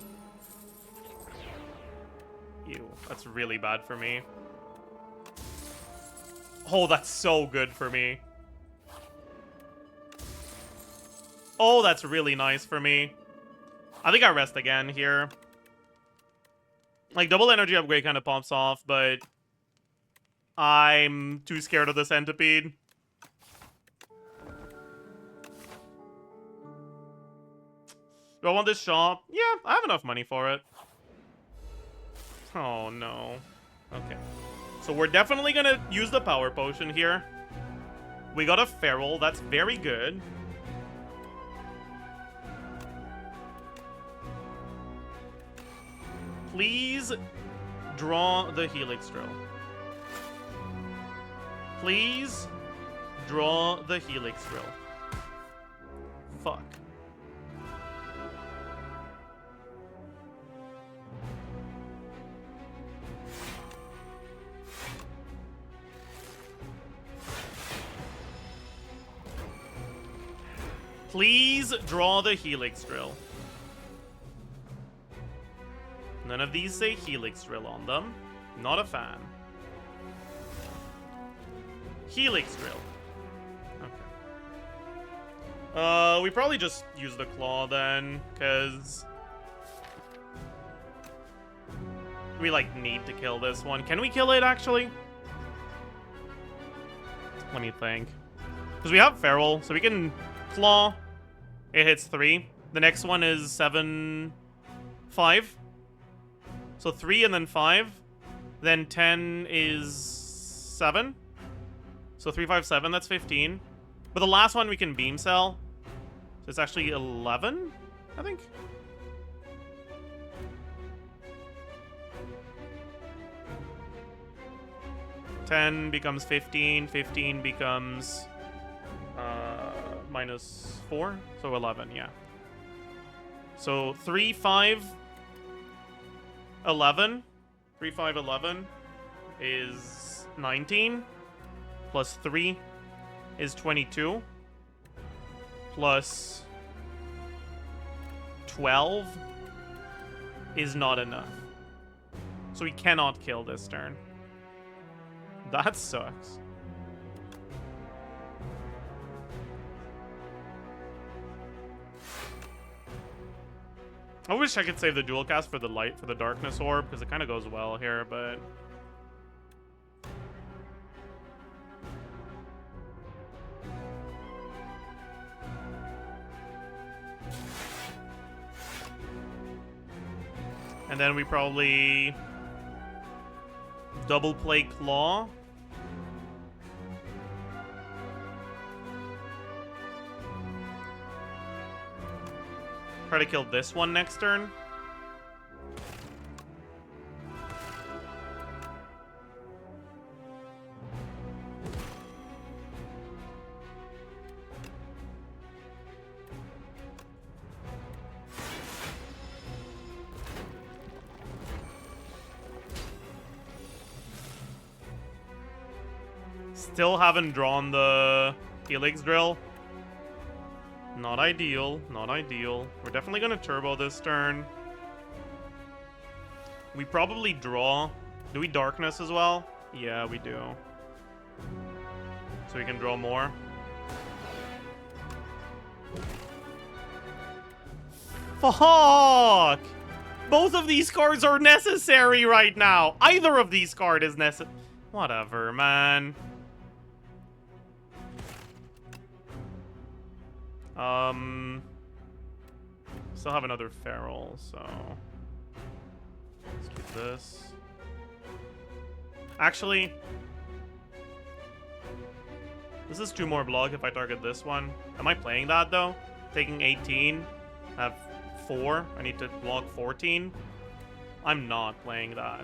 Speaker 1: Ew, that's really bad for me. Oh, that's so good for me. Oh, that's really nice for me. I think I rest again here. Like, double energy upgrade kind of pops off, but I'm too scared of the Centipede. Do I want this shop? Yeah, I have enough money for it. Oh, no. Okay. So we're definitely gonna use the Power Potion here. We got a Feral. That's very good. Please draw the Helix Drill. Please draw the Helix Drill. Fuck. Please draw the Helix Drill. None of these say Helix Drill on them. Not a fan. Helix Drill. Okay. We probably just use the Claw then, because we, like, need to kill this one. Can we kill it, actually? Let me think. Because we have Feral, so we can Claw. It hits 3. The next one is 7... 5. So 3 and then 5. Then 10 is 7. So 3, 5, 7, that's 15. But the last one we can beam cell. So it's actually 11, I think. (10) becomes 15. 15 becomes minus 4. So 11, yeah. So 3, 5... 11. 3, 5, 11 is 19. Plus 3 is 22. Plus 12 is not enough. So we cannot kill this turn. That sucks. I wish I could save the dual cast for the light, for the darkness orb, because it kind of goes well here, but... And then we probably double play Claw. Try to kill this one next turn. Still haven't drawn the Helix Drill. Not ideal, not ideal. We're definitely gonna turbo this turn. We probably draw. Do we darkness as well? Yeah, we do. So we can draw more. Fuck! Both of these cards are necessary right now. Either of these cards is necessary. Whatever, man. Still have another feral, so let's keep this. Actually, this is 2 more block if I target this one. Am I playing that though? Taking 18, I have 4. I need to block 14. I'm not playing that.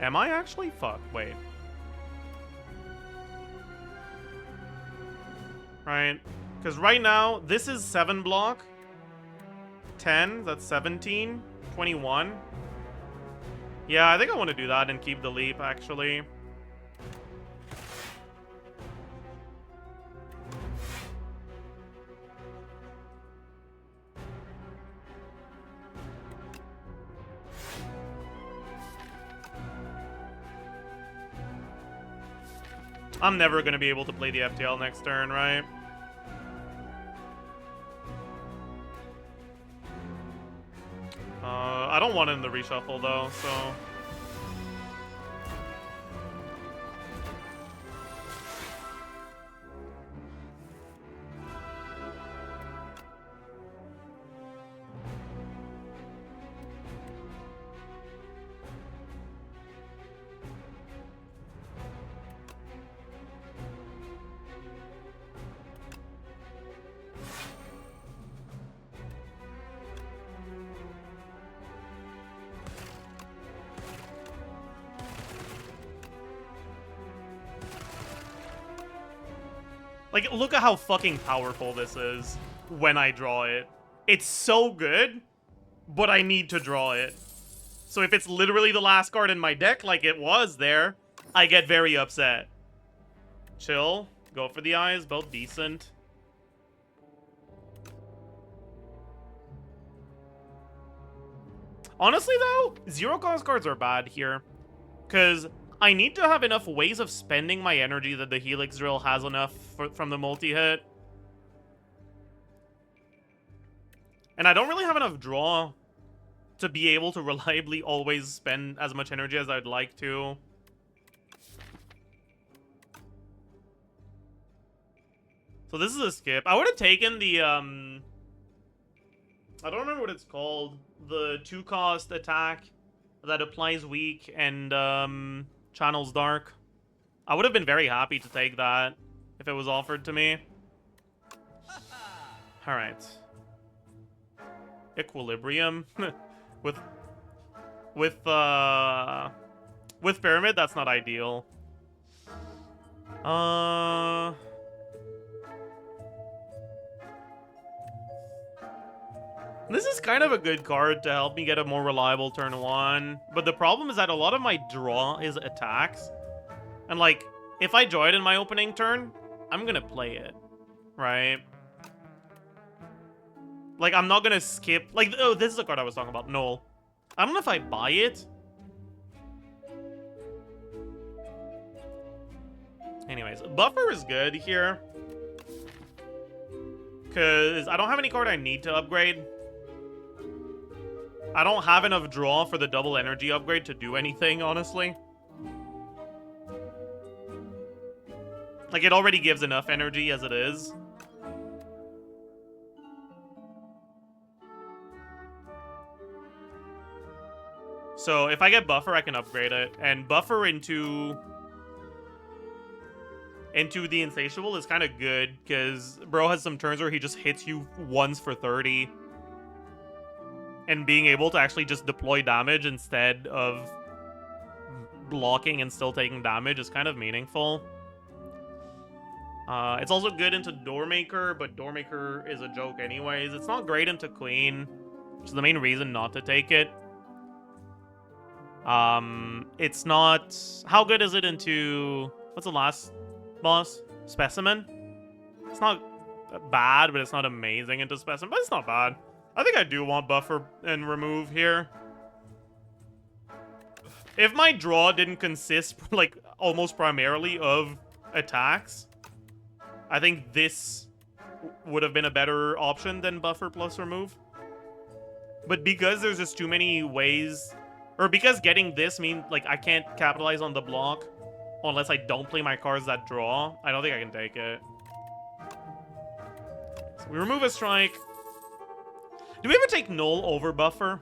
Speaker 1: Am I actually? Fuck, wait. Right. Because right now, this is 7 block. 10, that's 17. 21. Yeah, I think I want to do that and keep the leap, actually. I'm never going to be able to play the FTL next turn, right? I don't want it in the reshuffle, though, so... Like, look at how fucking powerful this is when I draw it. It's so good, but I need to draw it. So if it's literally the last card in my deck, like it was there, I get very upset. Chill. Go for the eyes. Both decent. Honestly, though, 0-cost cards are bad here. Because I need to have enough ways of spending my energy that the Helix Drill has enough from the multi-hit. And I don't really have enough draw to be able to reliably always spend as much energy as I'd like to. So this is a skip. I would have taken the, I don't remember what it's called. The 2-cost attack that applies weak and, channels dark. I would have been very happy to take that if it was offered to me. Alright. Equilibrium. with Pyramid, that's not ideal. This is kind of a good card to help me get a more reliable turn 1. But the problem is that a lot of my draw is attacks. And, like, if I draw it in my opening turn, I'm gonna play it. Right? Like, I'm not gonna skip... Like, oh, this is the card I was talking about. Null. I don't know if I buy it. Anyways, Buffer is good here. Because I don't have any card I need to upgrade. I don't have enough draw for the double energy upgrade to do anything, honestly. Like, it already gives enough energy as it is. So, if I get Buffer, I can upgrade it. And Buffer into the Insatiable is kind of good, because bro has some turns where he just hits you once for 30. And being able to actually just deploy damage instead of blocking and still taking damage is kind of meaningful. It's also good into Doormaker, but Doormaker is a joke anyways. It's not great into Queen, which is the main reason not to take it. It's not... How good is it into... What's the last boss? Specimen? It's not bad, but it's not amazing into Specimen, but it's not bad. I think I do want Buffer and Remove here. If my draw didn't consist, like, almost primarily of attacks, I think this would have been a better option than Buffer plus Remove. But because there's just too many ways... Or because getting this means, like, I can't capitalize on the block unless I don't play my cards that draw, I don't think I can take it. So we remove a strike. Do we ever take Null over Buffer?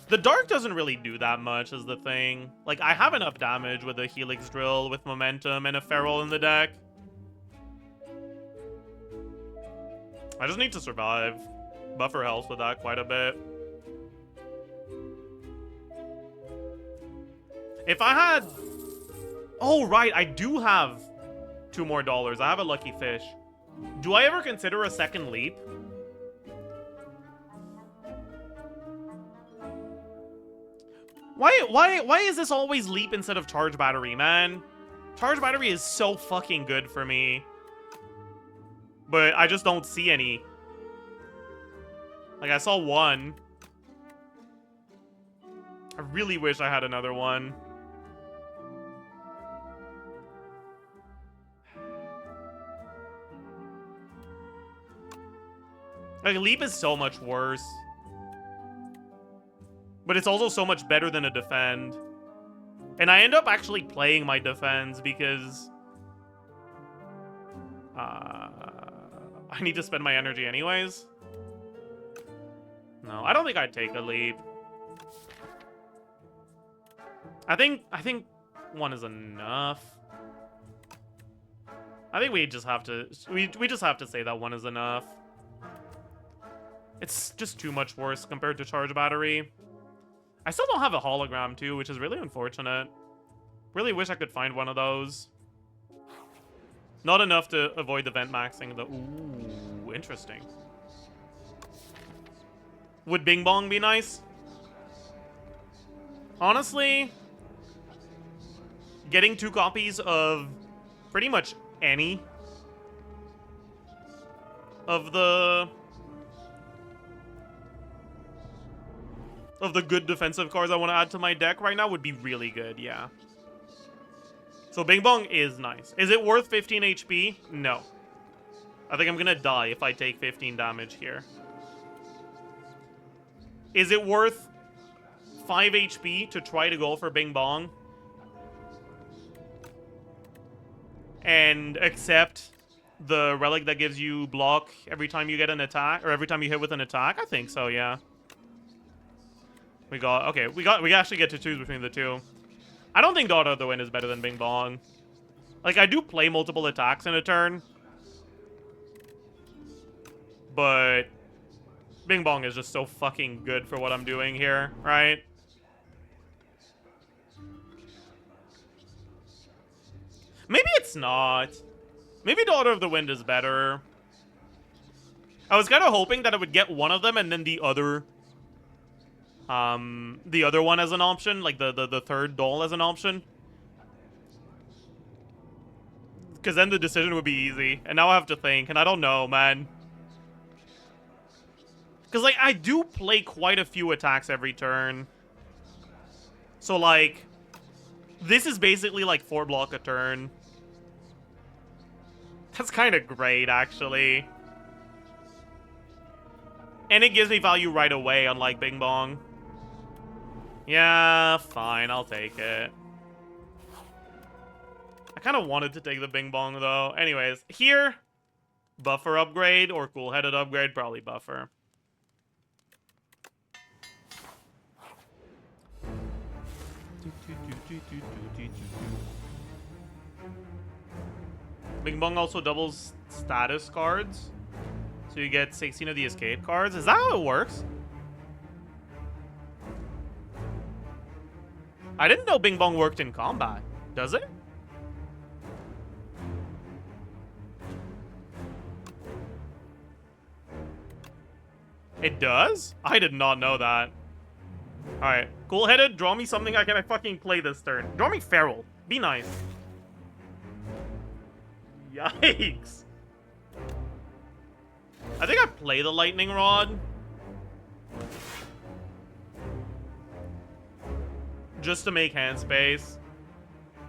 Speaker 1: The Dark doesn't really do that much is the thing. Like, I have enough damage with a Helix Drill, with Momentum, and a Feral in the deck. I just need to survive. Buffer helps with that quite a bit. If I had... Oh, right, I do have $2 more. I have a Lucky Fish. Do I ever consider a second leap? Why is this always leap instead of charge battery, man? Charge battery is so fucking good for me. But I just don't see any. Like, I saw one. I really wish I had another one. Like, leap is so much worse. But it's also so much better than a defend. And I end up actually playing my defense because... I need to spend my energy anyways. No, I don't think I'd take a leap. I think one is enough. I think we just have to... We just have to say that one is enough. It's just too much worse compared to charge battery. I still don't have a hologram, too, which is really unfortunate. Really wish I could find one of those. Not enough to avoid the vent maxing, though. Ooh, interesting. Would Bing Bong be nice? Honestly, getting 2 copies of pretty much any of the good defensive cards I want to add to my deck right now would be really good, yeah. So Bing Bong is nice. Is it worth 15 HP? No. I think I'm gonna die if I take 15 damage here. Is it worth 5 HP to try to go for Bing Bong? And accept the relic that gives you block every time you get an attack, or every time you hit with an attack? I think so, yeah. We actually get to choose between the two. I don't think Daughter of the Wind is better than Bing Bong. Like, I do play multiple attacks in a turn. But Bing Bong is just so fucking good for what I'm doing here, right? Maybe it's not. Maybe Daughter of the Wind is better. I was kind of hoping that I would get one of them and then the other one as an option, like the third doll as an option. Because then the decision would be easy. And now I have to think, and I don't know, man. Because, like, I do play quite a few attacks every turn. So, like, this is basically like 4 block a turn. That's kind of great, actually. And it gives me value right away, unlike Bing Bong. Yeah, fine, I'll take it. I kind of wanted to take the Bing Bong, though. Anyways, here, buffer upgrade or cool-headed upgrade, probably buffer. Bing Bong also doubles status cards. So you get 16 of the escape cards. Is that how it works? I didn't know Bing Bong worked in combat. Does it? It does? I did not know that. Alright. Cool-headed, draw me something I can fucking play this turn. Draw me Feral. Be nice. Yikes. I think I play the Lightning Rod. Just to make hand space.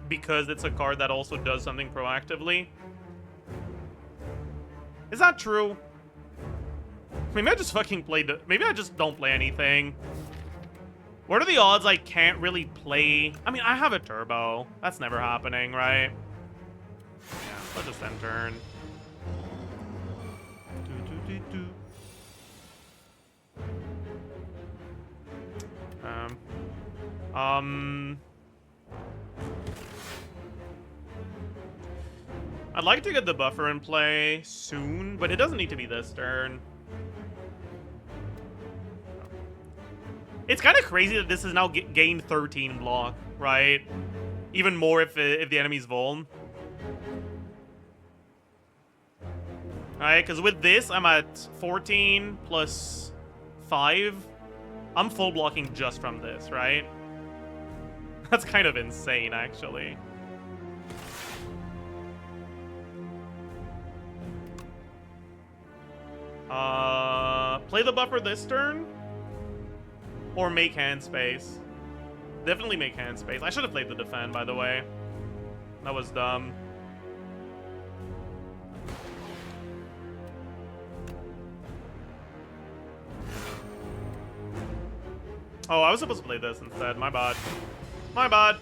Speaker 1: Because it's a card that also does something proactively. Is that true? Maybe I just fucking play the... Maybe I just don't play anything. What are the odds I can't really play... I mean, I have a turbo. That's never happening, right? Yeah, let's just end turn. I'd like to get the buffer in play soon, but it doesn't need to be this turn. It's kind of crazy that this is now gained 13 block, right? Even more if the enemy's vuln. Alright, because with this, I'm at 14 plus 5. I'm full blocking just from this, right? That's kind of insane, actually. Play the buffer this turn? Or make hand space? Definitely make hand space. I should have played the defend, by the way. That was dumb. Oh, I was supposed to play this instead. My bad. My bad.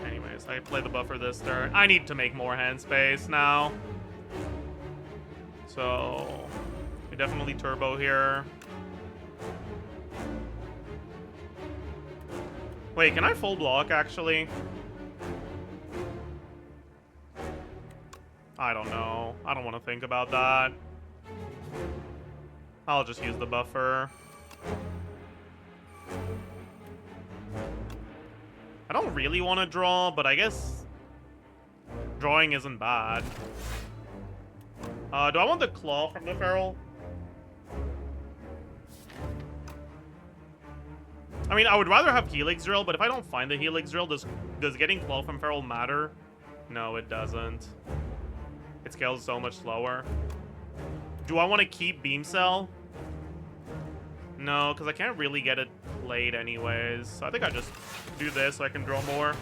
Speaker 1: Anyways, I play the buffer this turn. I need to make more hand space now. So, we definitely turbo here. Wait, can I full block, actually? I don't know. I don't want to think about that. I'll just use the buffer. I don't really want to draw, but I guess drawing isn't bad. Do I want the claw from the feral? I mean, I would rather have Helix Drill, but if I don't find the Helix Drill, does getting claw from feral matter? No, it doesn't. It scales so much slower. Do I want to keep Beam Cell? No, because I can't really get it played anyways. So I think I just do this so I can draw more.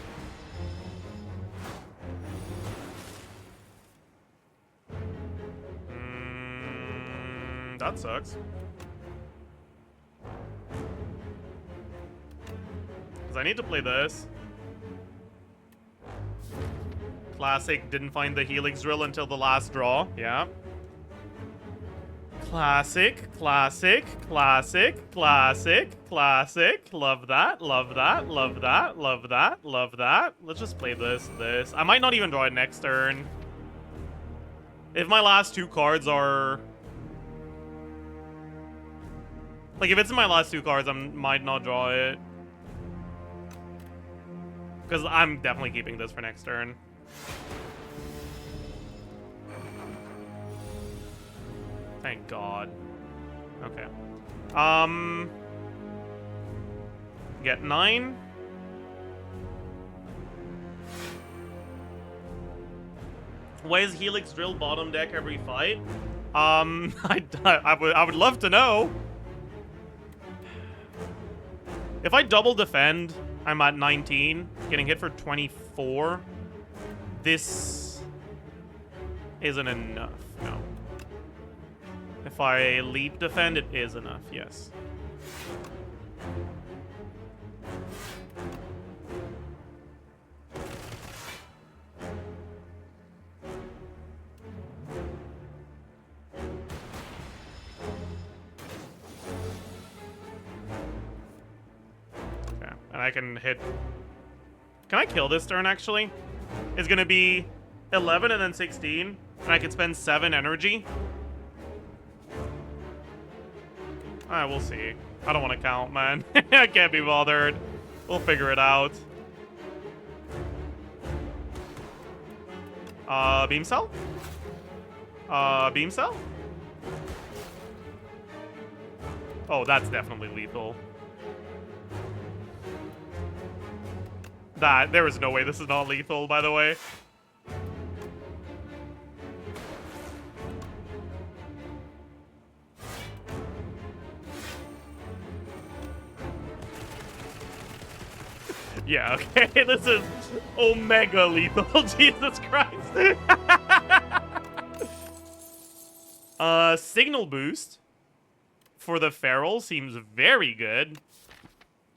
Speaker 1: That sucks. Because I need to play this. Classic, didn't find the Helix Drill until the last draw. Yeah. Classic, classic, classic, classic, classic. Love that, love that, love that, love that, love that. Let's just play this. I might not even draw it next turn. If my last 2 cards are... Like, if it's in my last 2 cards, I might not draw it. Because I'm definitely keeping this for next turn. Thank God. Okay. Get 9. Why is Helix Drill bottom deck every fight? I would love to know. If I double defend, I'm at 19, getting hit for 24. This isn't enough, no. If I leap defend, it is enough, yes. Okay, and I can hit... Can I kill this turn, actually? It's gonna be 11 and then 16, and I can spend 7 energy. Alright, we'll see. I don't want to count, man. I can't be bothered. We'll figure it out. Beam cell? Beam cell? Oh, that's definitely lethal. There is no way this is not lethal, by the way. Yeah, okay, this is omega lethal, Jesus Christ. Signal boost for the Feral seems very good.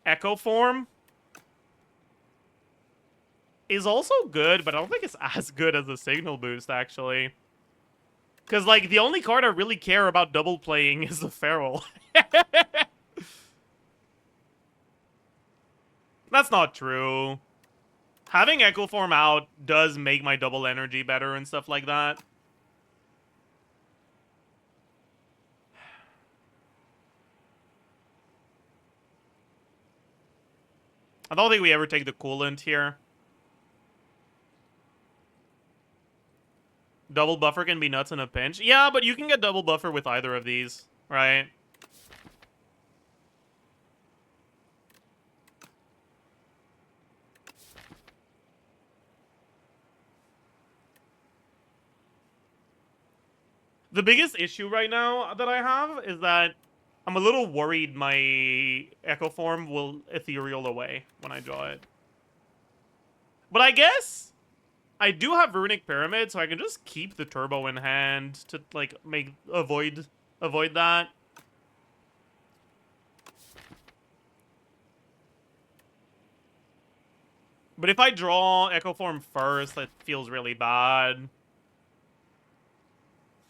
Speaker 1: Echo form is also good, but I don't think it's as good as the signal boost, actually. Because, like, the only card I really care about double playing is the Feral. That's not true. Having Echo Form out does make my double energy better and stuff like that. I don't think we ever take the coolant here. Double buffer can be nuts in a pinch. Yeah, but you can get double buffer with either of these, right? The biggest issue right now that I have is that I'm a little worried my Echo Form will ethereal away when I draw it. But I guess I do have Runic Pyramid, so I can just keep the Turbo in hand to, like, avoid that. But if I draw Echo Form first, that feels really bad.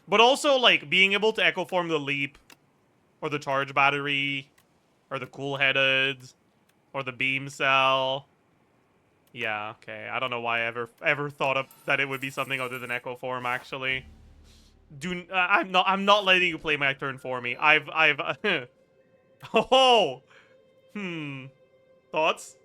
Speaker 1: But also, like, being able to Echo Form the Leap, or the Charge Battery, or the Cool-Headed, or the Beam Cell. Yeah, okay. I don't know why I ever thought of that it would be something other than Echo Form, actually. I'm not letting you play my turn for me. Oh! Thoughts?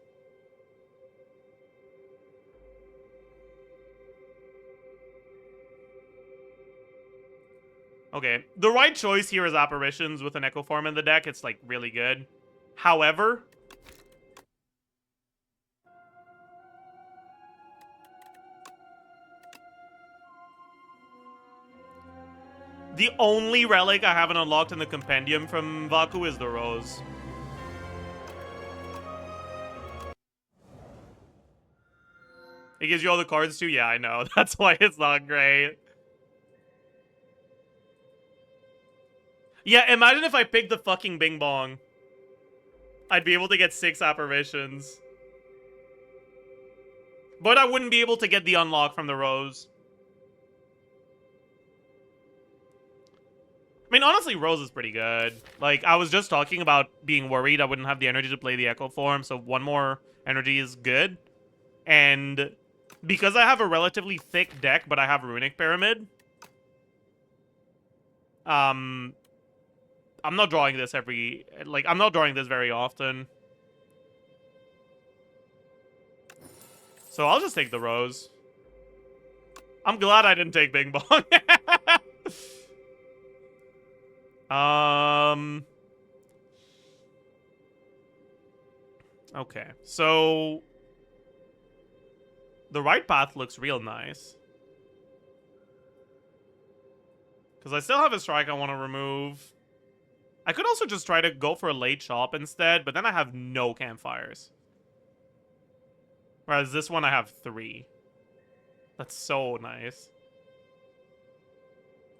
Speaker 1: Okay, the right choice here is Apparitions with an Echo Form in the deck. It's, like, really good. However, the only relic I haven't unlocked in the Compendium from Vaku is the Rose. It gives you all the cards too? Yeah, I know. That's why it's not great. Yeah, imagine if I picked the fucking Bing Bong. I'd be able to get 6 Apparitions. But I wouldn't be able to get the unlock from the Rose. I mean, honestly, Rose is pretty good. Like, I was just talking about being worried I wouldn't have the energy to play the Echo Form, so 1 more energy is good. And because I have a relatively thick deck, but I have Runic Pyramid, I'm not drawing this I'm not drawing this very often. So I'll just take the Rose. I'm glad I didn't take Bing Bong. Okay, so the right path looks real nice. Because I still have a strike I want to remove. I could also just try to go for a late chop instead, but then I have no campfires. Whereas this one I have 3. That's so nice.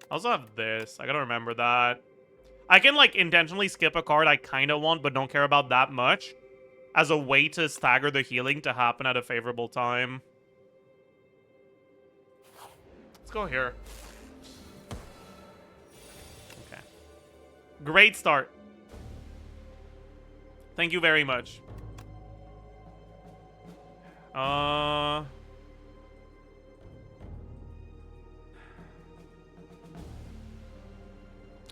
Speaker 1: I also have this. I gotta remember that. I can, like, intentionally skip a card I kind of want but don't care about that much as a way to stagger the healing to happen at a favorable time. Let's go here. Okay. Great start. Thank you very much.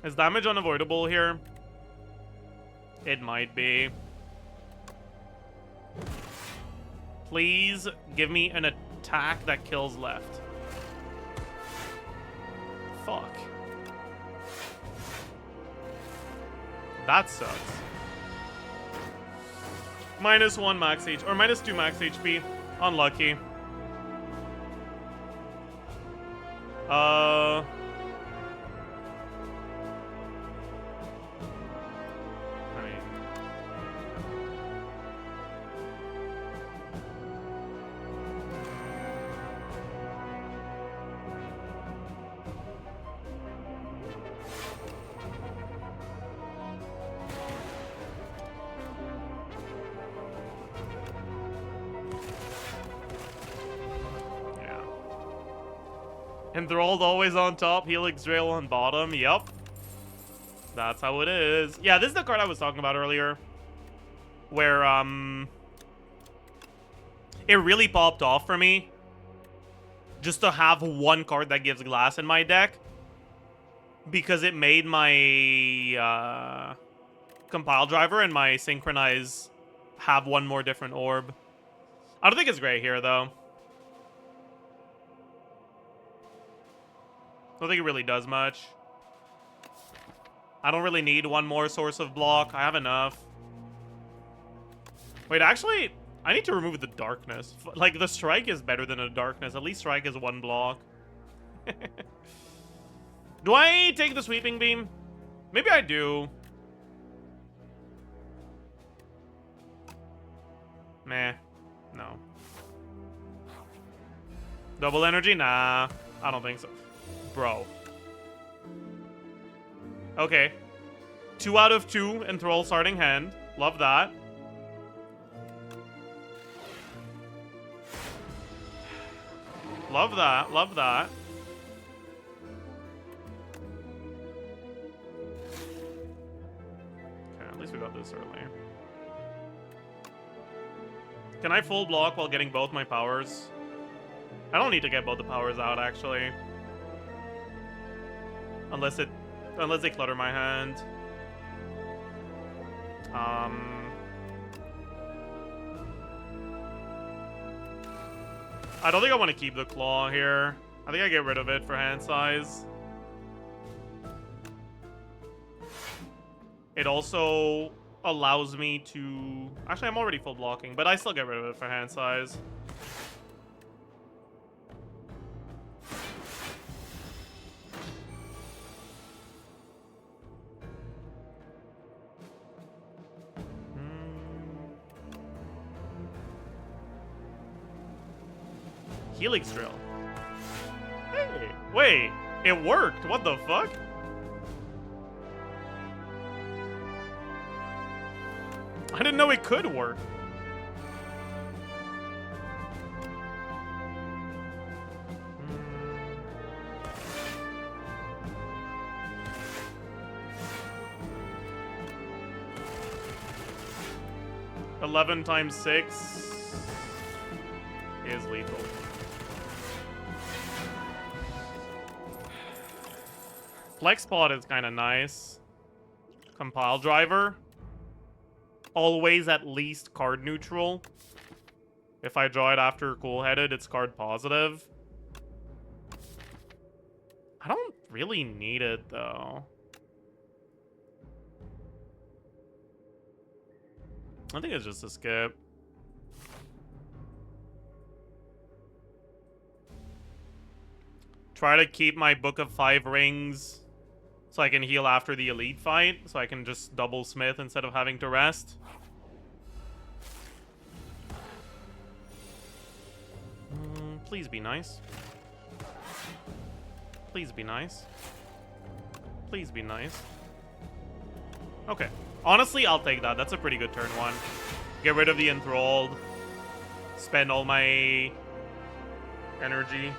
Speaker 1: Is damage unavoidable here? It might be. Please give me an attack that kills left. Fuck. That sucks. -1 max H, or -2 max HP. Unlucky. Enthralled always on top, Helix Drill on bottom. Yup. That's how it is. Yeah, this is the card I was talking about earlier. Where, it really popped off for me. Just to have one card that gives glass in my deck. Because it made my, Compile Driver and my Synchronize have one more different orb. I don't think it's great here, though. I don't think it really does much. I don't really need one more source of block. I have enough. Wait, actually, I need to remove the darkness. Like, the strike is better than a darkness. At least strike is 1 block. Do I take the sweeping beam? Maybe I do. Meh. No. Double energy? Nah. I don't think so. Bro. Okay. 2 out of 2 Enthrall starting hand. Love that. Love that. Love that. Okay, at least we got this early. Can I full block while getting both my powers? I don't need to get both the powers out, actually. Unless they clutter my hand. I don't think I want to keep the claw here. I think I get rid of it for hand size. It also allows me to... Actually, I'm already full blocking, but I still get rid of it for hand size. Helix Drill. Hey, wait, it worked. What the fuck? I didn't know it could work. Hmm. 11 times 6 is lethal. Flex Pod is kind of nice. Compile Driver. Always at least card neutral. If I draw it after Cool-Headed, it's card positive. I don't really need it, though. I think it's just a skip. Try to keep my Book of 5 rings so I can heal after the elite fight, so I can just double smith instead of having to rest. Please be nice. Please be nice. Please be nice. Okay. Honestly, I'll take that. That's a pretty good turn 1. Get rid of the enthralled. Spend all my energy.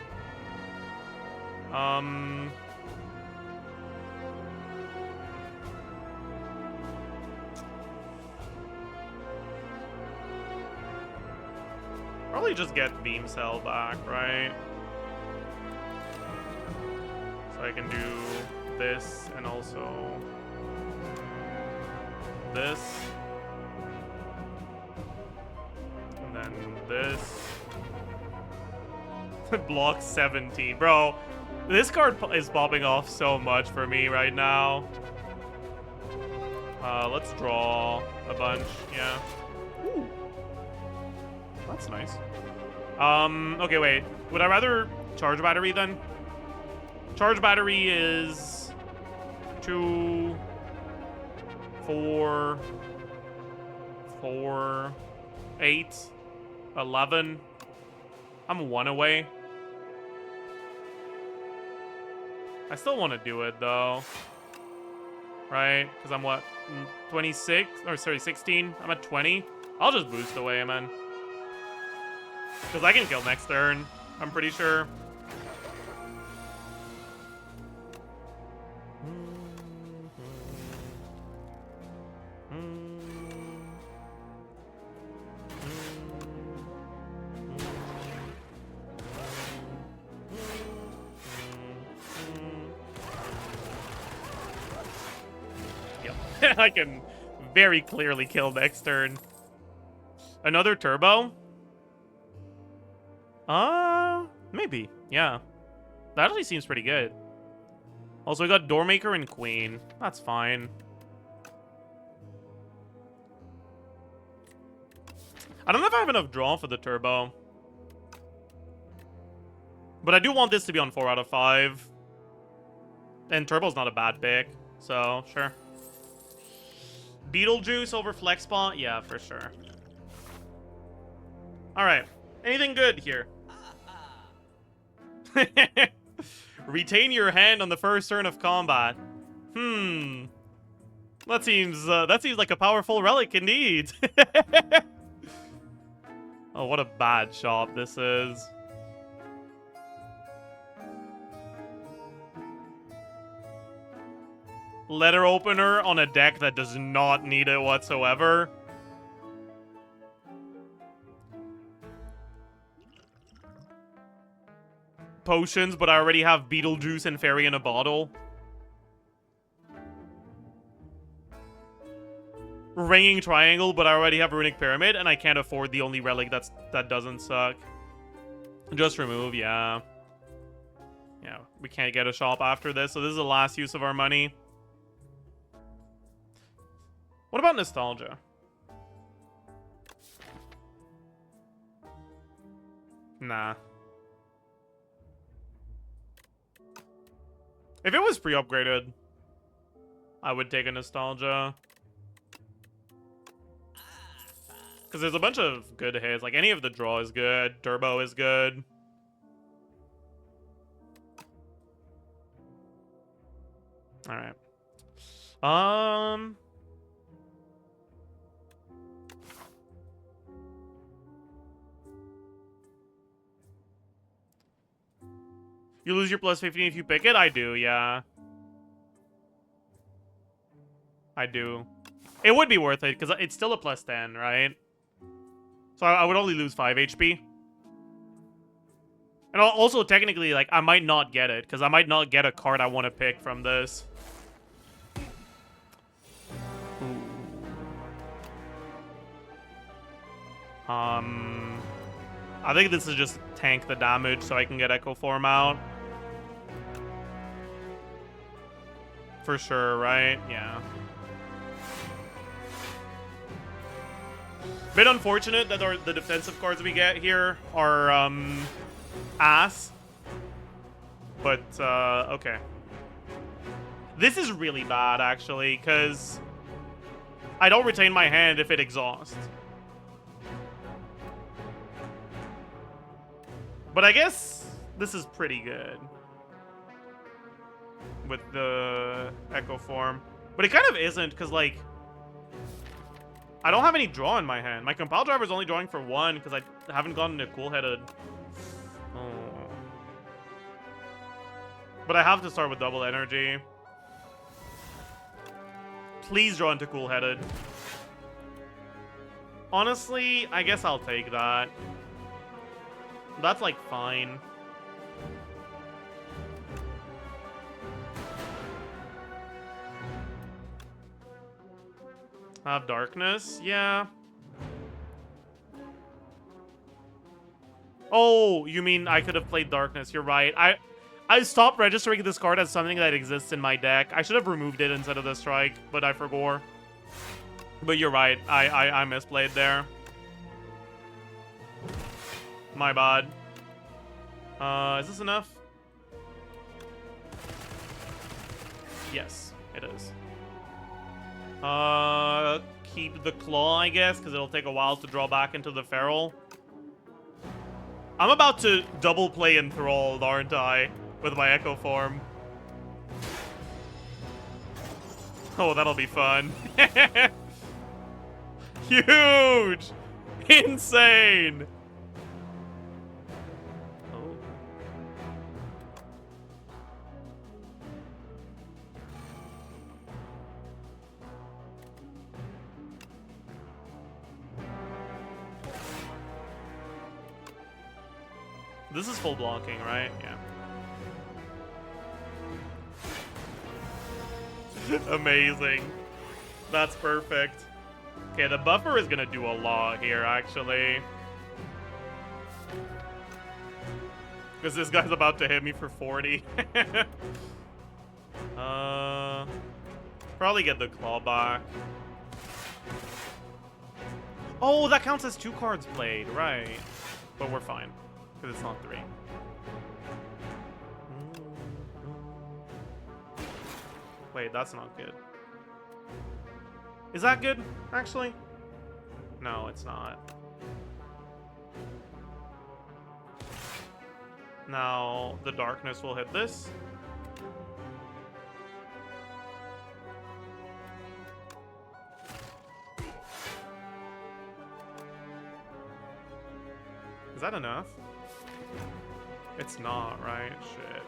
Speaker 1: Probably just get beam cell back, right? So I can do this and also this. And then this. Block 17. Bro, this card is popping off so much for me right now. Let's draw a bunch, yeah. Ooh. That's nice. Okay, wait. Would I rather charge battery then? Charge battery is 2, 4, 4, 8, 11. I'm 1 away. I still want to do it though. Right? Because I'm what? 26? Or sorry, 16? I'm at 20. I'll just boost away, man. Because I can kill next turn, I'm pretty sure. Yep. I can very clearly kill next turn. Another turbo? Maybe. Yeah. That actually seems pretty good. Also, we got Doormaker and Queen. That's fine. I don't know if I have enough draw for the turbo. But I do want this to be on 4 out of 5. And turbo's not a bad pick. So, sure. Beetlejuice over Flexbot? Yeah, for sure. Alright. Anything good here? Retain your hand on the first turn of combat. That seems like a powerful relic indeed. Oh, what a bad shot this is. Letter opener on a deck that does not need it whatsoever. Potions, but I already have Beetlejuice and Fairy in a bottle. Ringing Triangle, but I already have Runic Pyramid, and I can't afford the only relic that doesn't suck. Just remove, yeah. Yeah, we can't get a shop after this, so this is the last use of our money. What about Nostalgia? Nah. If it was pre-upgraded, I would take a Nostalgia. Because there's a bunch of good hits. Like, any of the draw is good. Turbo is good. Alright. You lose your plus 15 if you pick it? I do, yeah. I do. It would be worth it, because it's still a plus 10, right? So I would only lose 5 HP. And also, technically, like, I might not get it, because I might not get a card I want to pick from this. I think this is just tank the damage so I can get Echo Form out. For sure, right? Yeah. Bit unfortunate that the defensive cards we get here are ass. But okay. This is really bad actually, because I don't retain my hand if it exhausts. But I guess this is pretty good with the Echo form. But it kind of isn't, because, like, I don't have any draw in my hand. My Compile Driver is only drawing for 1, because I haven't gotten a Cool-Headed. Oh. But I have to start with double energy. Please draw into Cool-Headed. Honestly, I guess I'll take that. That's, like, fine. Have darkness? Yeah. Oh, you mean I could have played darkness. You're right. I stopped registering this card as something that exists in my deck. I should have removed it instead of the strike, but I forgot. But you're right. I misplayed there. My bad. Is this enough? Yes, it is. Keep the claw, I guess, because it'll take a while to draw back into the feral. I'm about to double play Enthralled, aren't I? With my Echo form. Oh, that'll be fun. Huge! Insane! Oh. This is full blocking, right? Yeah. Amazing. That's perfect. Okay, the buffer is gonna do a lot here, actually. Because this guy's about to hit me for 40. Probably get the claw back. Oh, that counts as 2 cards played, right. But we're fine, because it's not 3. Wait, that's not good. Is that good, actually? No, it's not. Now, the darkness will hit this. Is that enough? It's not, right? Shit.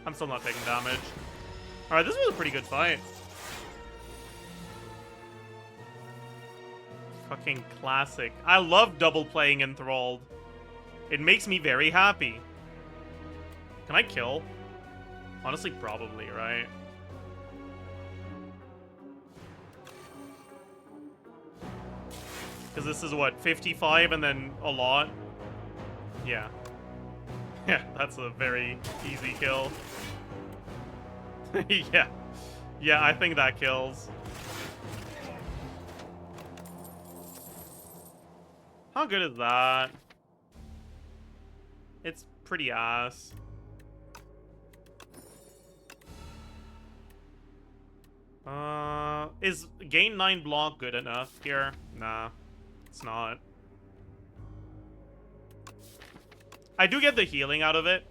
Speaker 1: I'm still not taking damage. Alright, this was a pretty good fight. Fucking classic. I love double playing Enthralled. It makes me very happy. Can I kill? Honestly, probably, right? Because this is what, 55 and then a lot? Yeah. Yeah, that's a very easy kill. Yeah. Yeah, I think that kills. How good is that? It's pretty ass. Is gain 9 block good enough here? Nah, it's not. I do get the healing out of it.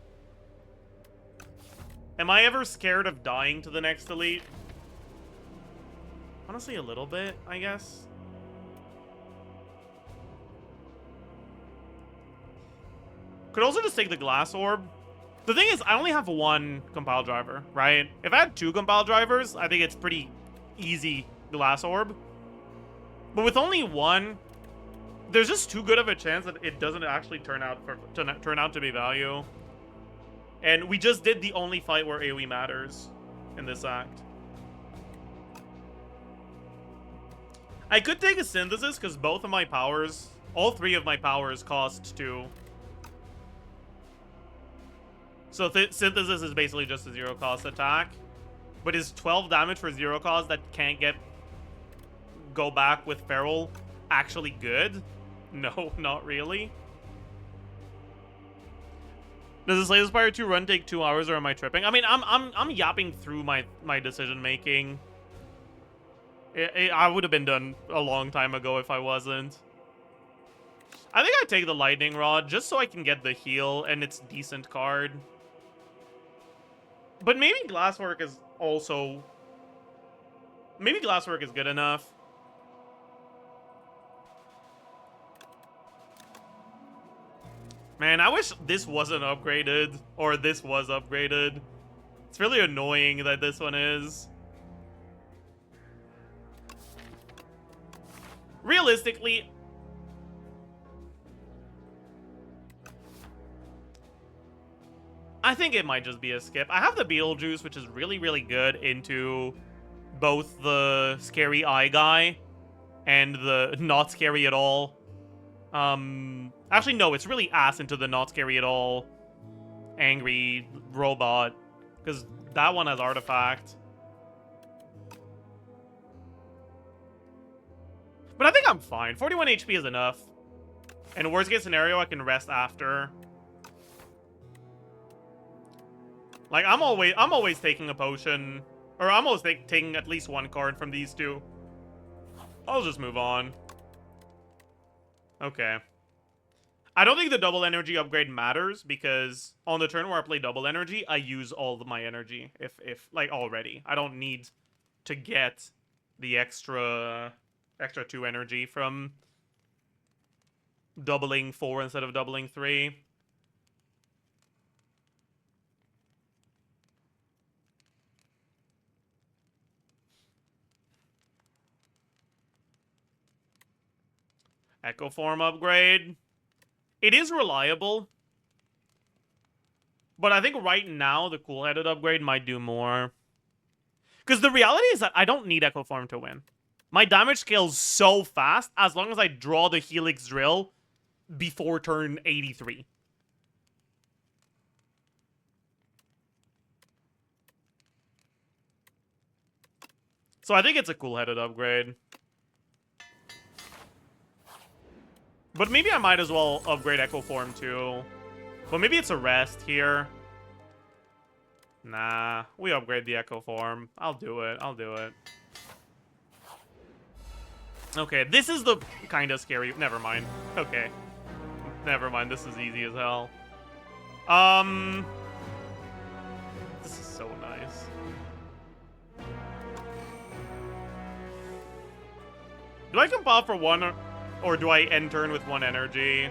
Speaker 1: Am I ever scared of dying to the next elite? Honestly, a little bit, I guess. Could also just take the glass orb. The thing is, I only have 1 compile driver, right? If I had 2 compile drivers, I think it's pretty easy glass orb. But with only 1, there's just too good of a chance that it doesn't actually turn out to be value. And we just did the only fight where AoE matters in this act. I could take a Synthesis, because both of my powers, all 3 of my powers cost 2. So Synthesis is basically just a 0 cost attack. But is 12 damage for 0 cost that can't go back with Feral actually good? No, not really. Does the Slay the Spire 2 run take 2 hours, or am I tripping? I mean, I'm yapping through my decision making. I would have been done a long time ago if I wasn't. I think I take the Lightning Rod just so I can get the heal, and it's a decent card. But maybe Glasswork is also... Maybe Glasswork is good enough. Man, I wish this wasn't upgraded, or this was upgraded. It's really annoying that this one is. Realistically, I think it might just be a skip. I have the Beetlejuice, which is really, really good into both the scary eye guy and the not scary at all. Actually, no, it's really ass into the not scary at all angry robot, because that one has artifact. But I think I'm fine. 41 HP is enough. And worst case scenario, I can rest after. Like, I'm always taking a potion, or I'm always taking at least 1 card from these 2. I'll just move on. Okay. I don't think the double energy upgrade matters, because on the turn where I play double energy, I use all of my energy, if like, already. I don't need to get the extra 2 energy from doubling 4 instead of doubling 3. Echo Form upgrade. It is reliable. But I think right now, the Cool-Headed upgrade might do more. Because the reality is that I don't need Echo Form to win. My damage scales so fast as long as I draw the Helix Drill before turn 83. So I think it's a Cool-Headed upgrade. But maybe I might as well upgrade Echo Form too. But maybe it's a rest here. Nah, we upgrade the Echo Form. I'll do it. I'll do it. Okay, this is the kind of scary... Never mind. Okay. Never mind, this is easy as hell. This is so nice. Do I compile for 1 or do I end turn with 1 energy?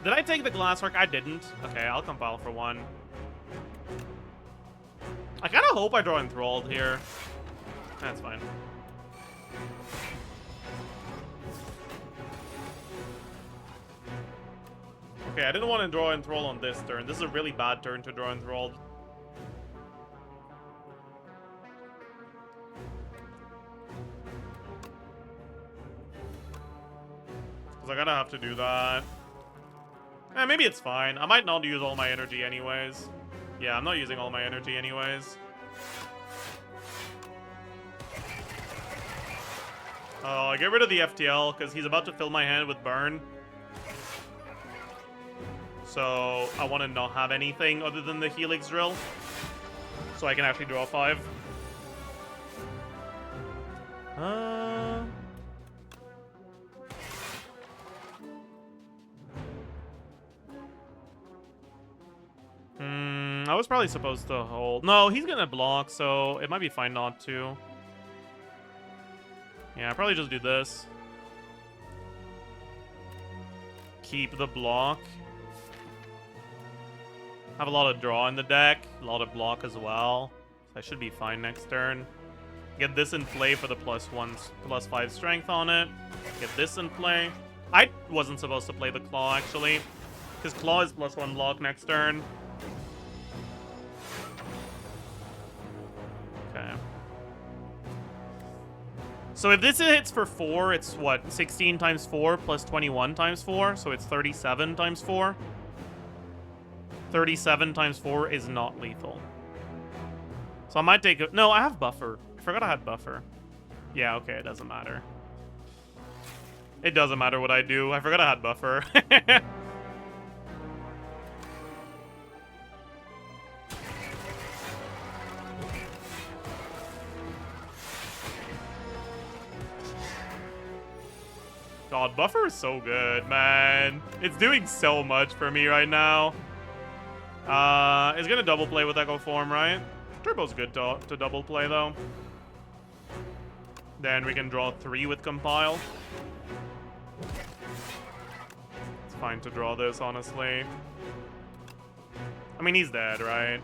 Speaker 1: Did I take the Glasswork? I didn't. Okay, I'll compile for 1. I kind of hope I draw Enthralled here. That's fine. Okay, I didn't want to draw Enthralled on this turn. This is a really bad turn to draw Enthralled. Because I gotta have to do that. Maybe it's fine. I might not use all my energy anyways. Yeah, I'm not using all my energy anyways. Oh, I get rid of the FTL because he's about to fill my hand with burn. So I want to not have anything other than the Helix Drill, so I can actually draw 5. I was probably supposed to hold. No, he's gonna block, so it might be fine not to. Yeah, I'll probably just do this. Keep the block. Have a lot of draw in the deck, a lot of block as well. So I should be fine next turn. Get this in play for the +5 strength on it. Get this in play. I wasn't supposed to play the claw, actually. Because Claw is +1 block next turn. Okay. So if this hits for 4, it's what? 16 times 4 plus 21 times 4, so it's 37 times 4. 37 times 4 is not lethal. So I might take a... No, I have buffer. I forgot I had buffer. Yeah, okay, it doesn't matter. It doesn't matter what I do. I forgot I had buffer. God, buffer is so good, man. It's doing so much for me right now. It's gonna double play with Echo Form, right? Turbo's good to double play, though. Then we can draw 3 with Compile. It's fine to draw this, honestly. I mean, he's dead, right?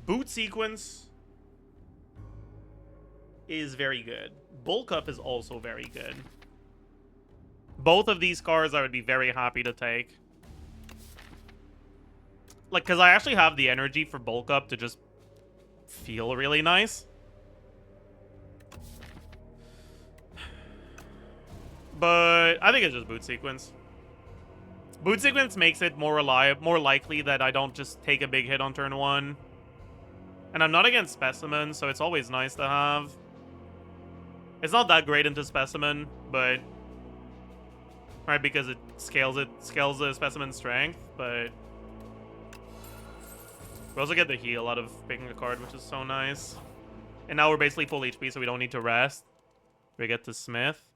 Speaker 1: Boot Sequence is very good. Bulk Up is also very good. Both of these cards I would be very happy to take. Like, because I actually have the energy for Bulk Up to just feel really nice. But I think it's just Boot Sequence. Boot Sequence makes it more likely that I don't just take a big hit on turn 1. And I'm not against Specimen, so it's always nice to have. It's not that great into Specimen, but... Right, because it scales the Specimen's strength, but... We also get the heal out of picking a card, which is so nice. And now we're basically full HP, so we don't need to rest. We get to Smith.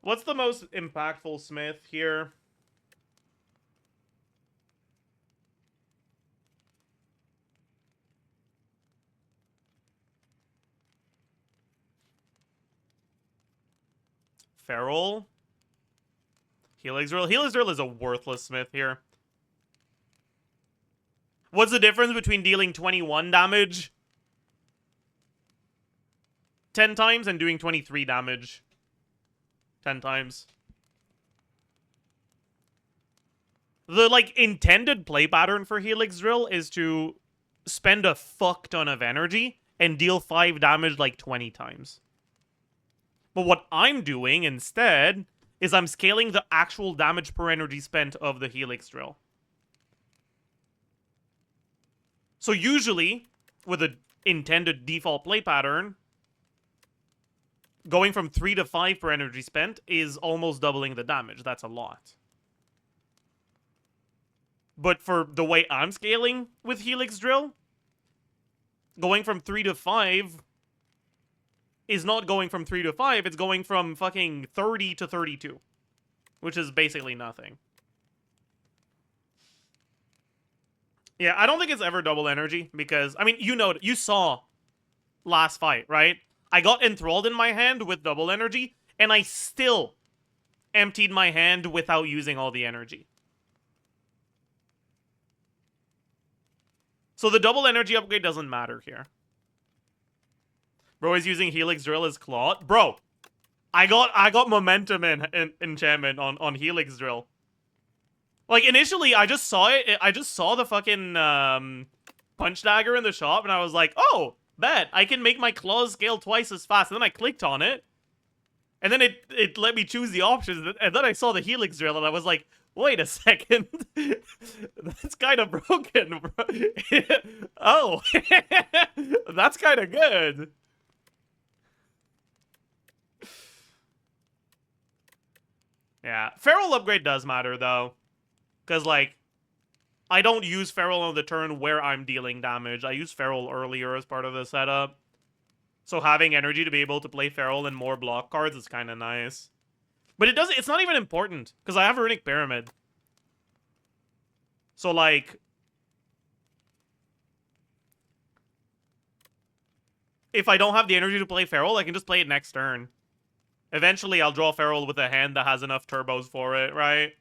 Speaker 1: What's the most impactful Smith here? Feral? Helix Drill? Helix Drill is a worthless Smith here. What's the difference between dealing 21 damage 10 times and doing 23 damage 10 times? The, like, intended play pattern for Helix Drill is to spend a fuck ton of energy and deal 5 damage, like, 20 times. But what I'm doing instead is I'm scaling the actual damage per energy spent of the Helix Drill. So usually, with the intended default play pattern, going from 3 to 5 per energy spent is almost doubling the damage. That's a lot. But for the way I'm scaling with Helix Drill, going from 3 to 5 is not going from 3 to 5, it's going from fucking 30 to 32. Which is basically nothing. Yeah, I don't think it's ever double energy, because, I mean, you saw last fight, right? I got enthralled in my hand with double energy, and I still emptied my hand without using all the energy. So the double energy upgrade doesn't matter here. Bro is using Helix Drill as Claw. Bro, I got momentum in enchantment on Helix Drill. Like, initially, I just saw it. I just saw the fucking punch dagger in the shop, and I was like, oh, bet. I can make my claws scale twice as fast. And then I clicked on it, and then it let me choose the options. And then I saw the Helix Drill, and I was like, wait a second. That's kind of broken, bro. Oh, that's kind of good. Yeah, Feral upgrade does matter, though. Because, like, I don't use Feral on the turn where I'm dealing damage. I use Feral earlier as part of the setup. So having energy to be able to play Feral and more block cards is kind of nice. But it's not even important, because I have a Runic Pyramid. So, like, if I don't have the energy to play Feral, I can just play it next turn. Eventually, I'll draw Feral with a hand that has enough turbos for it, right?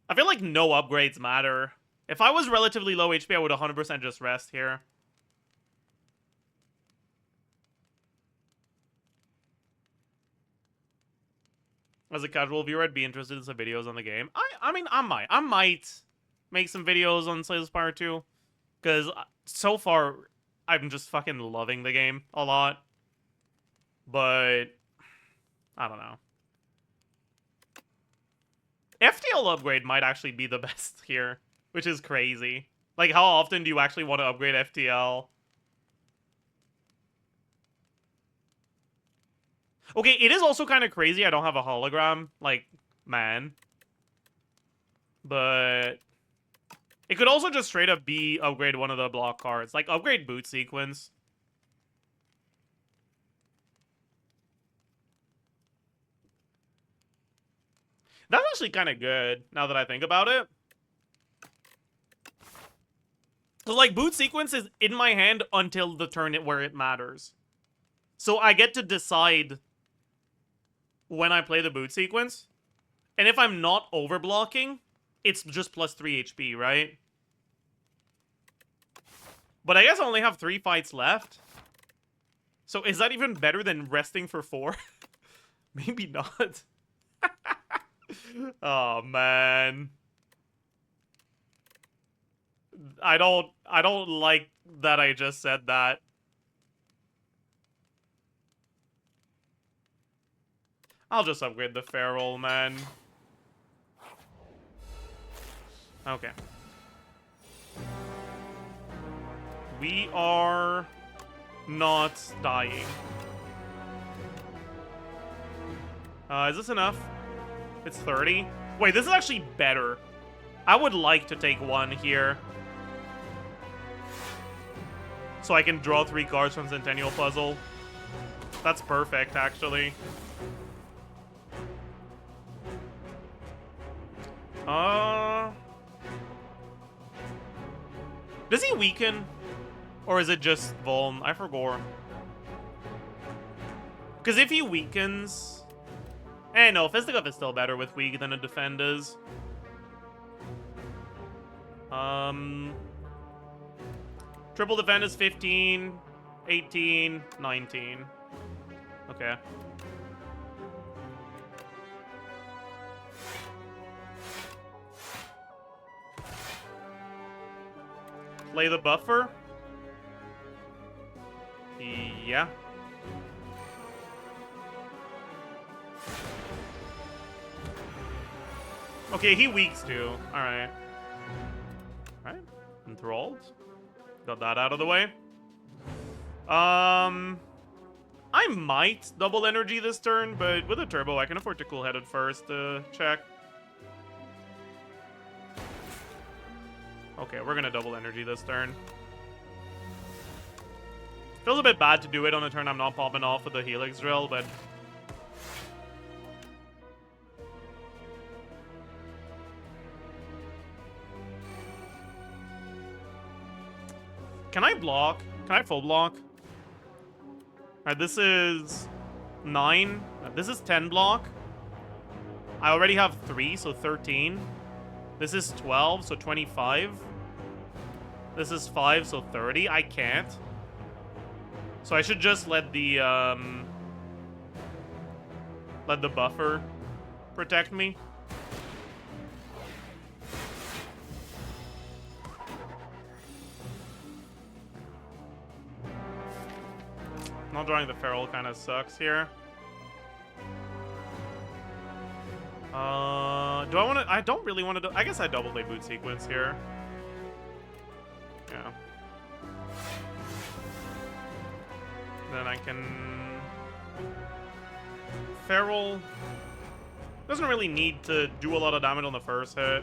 Speaker 1: I feel like no upgrades matter. If I was relatively low HP, I would 100% just rest here. As a casual viewer, I'd be interested in some videos on the game. I mean, I might make some videos on Spire 2. Because so far, I'm just fucking loving the game a lot. But, I don't know. FTL upgrade might actually be the best here, which is crazy. Like, how often do you actually want to upgrade FTL? Okay, it is also kind of crazy I don't have a hologram. Like, man. But it could also just straight up be upgrade one of the block cards. Like, upgrade boot sequence. That's actually kind of good, now that I think about it. So, like, boot sequence is in my hand until the turn where it matters. So I get to decide when I play the boot sequence. And if I'm not overblocking, it's just plus 3 HP, right? But I guess I only have 3 fights left. So is that even better than resting for 4? Maybe not. Oh, man. I don't like that I just said that. I'll just upgrade the Feral, man. Okay. We are not dying. Is this enough? It's 30. Wait, this is actually better. I would like to take 1 here. So I can draw 3 cards from Centennial Puzzle. That's perfect, actually. Does he weaken? Or is it just Vuln? I forgot. Because if he weakens... no, Fisticuff is still better with weak than a defend is. Triple defend is 15, 18, 19. Okay. Play the buffer? Yeah. Okay, he weaks too. Alright. Alright. Enthralled. Got that out of the way. I might double energy this turn, but with a turbo, I can afford to cool-headed first to check. Okay, we're gonna double energy this turn. Feels a bit bad to do it on a turn I'm not popping off with the Helix Drill, but... Can I block? Can I full block? Alright, this is 9. This is 10 block. I already have 3, so 13. This is 12, so 25. This is 5, so 30. I can't. So I should just let the buffer protect me. Not drawing the Feral kind of sucks here. Do I want to... I don't really want to... I guess I double play boot sequence here. Yeah. Then I can... Feral doesn't really need to do a lot of damage on the first hit.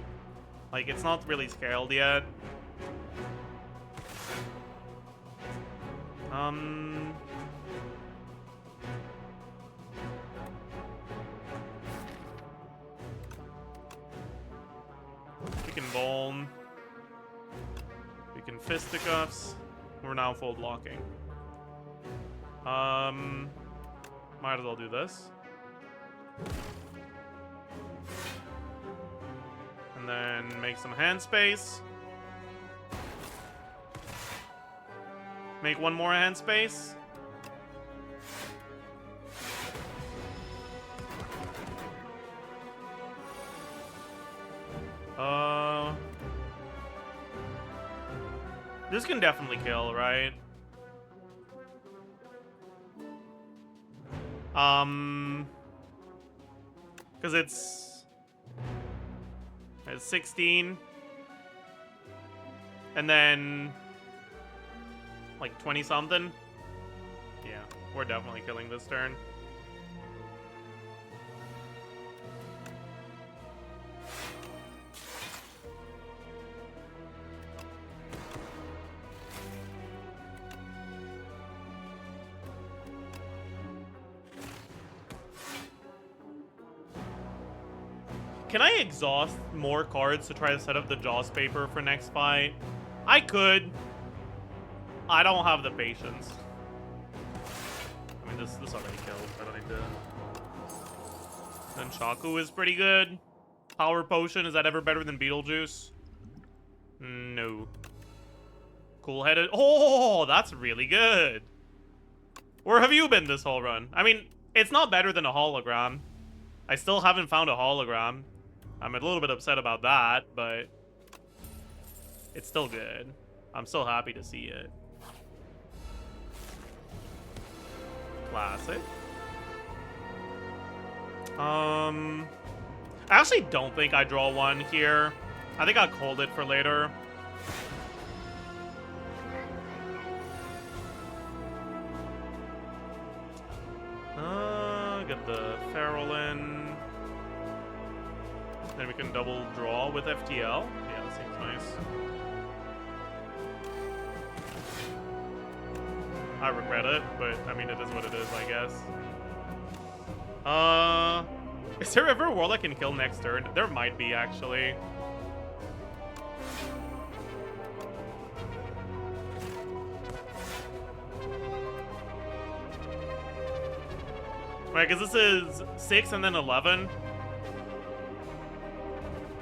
Speaker 1: Like, it's not really scaled yet. We can Vuln. We can Fisticuffs. We're now full blocking. Might as well do this. And then make some hand space. Make one more hand space. This can definitely kill, right? Because it's 16. And then like 20 something. Yeah, we're definitely killing this turn. Can I exhaust more cards to try to set up the Jaws paper for next fight? I could. I don't have the patience. I mean, this already kills. I don't need to. Then Chaku is pretty good. Power Potion, is that ever better than Beetlejuice? No. Cool-headed. Oh, that's really good. Where have you been this whole run? I mean, it's not better than a hologram. I still haven't found a hologram. I'm a little bit upset about that, but it's still good. I'm still happy to see it. Classic. I actually don't think I draw one here. I think I'll hold it for later. Get the Feral in. Then we can double draw with FTL. Yeah, that seems nice. I regret it, but I mean, it is what it is, I guess. Is there ever a world I can kill next turn? There might be, actually. Right, because this is 6 and then 11.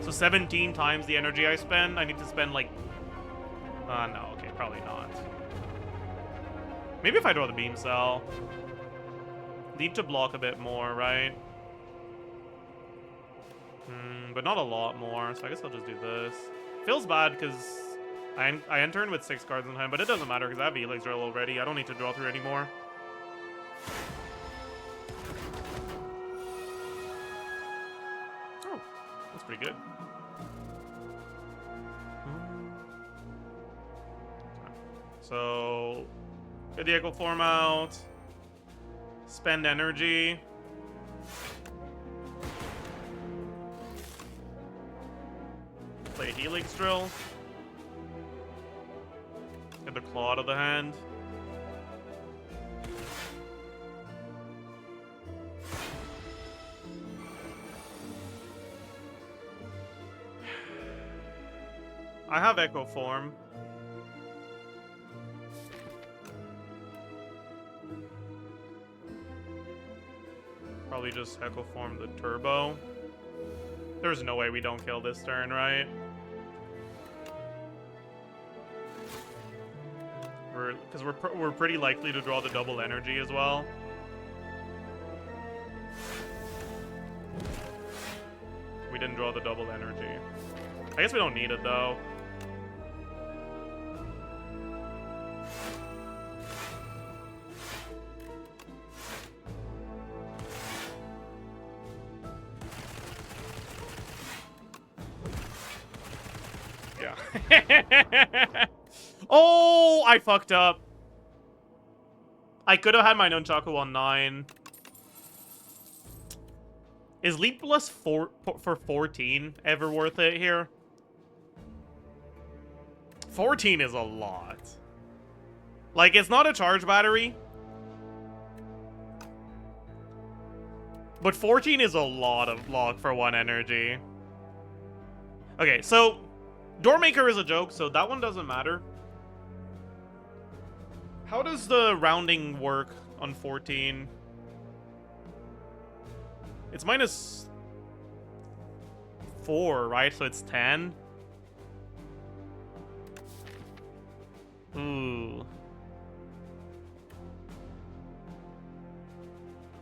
Speaker 1: So 17 times the energy I spend. I need to spend like... no, okay, probably not. Maybe if I draw the beam cell. Need to block a bit more, right? But not a lot more, so I guess I'll just do this. Feels bad because I enter in with 6 cards in hand, but it doesn't matter because I have Helix Drill already. I don't need to draw through anymore. Oh, that's pretty good. So, get the Echo Form out. Spend energy. Play Helix Drill. Get the Claw out of the hand. I have Echo Form. Probably just Echo Form the Turbo. There's no way we don't kill this turn, right? Because we're pretty likely to draw the double energy as well. We didn't draw the double energy. I guess we don't need it though. Yeah. Oh, I fucked up. I could have had my Nunchaku on 9. Is Leap Plus for 14 ever worth it here? 14 is a lot. Like, it's not a charge battery. But 14 is a lot of block for 1 energy. Okay, so Doormaker is a joke, so that one doesn't matter. How does the rounding work on 14? It's -4, right? So it's 10. Ooh.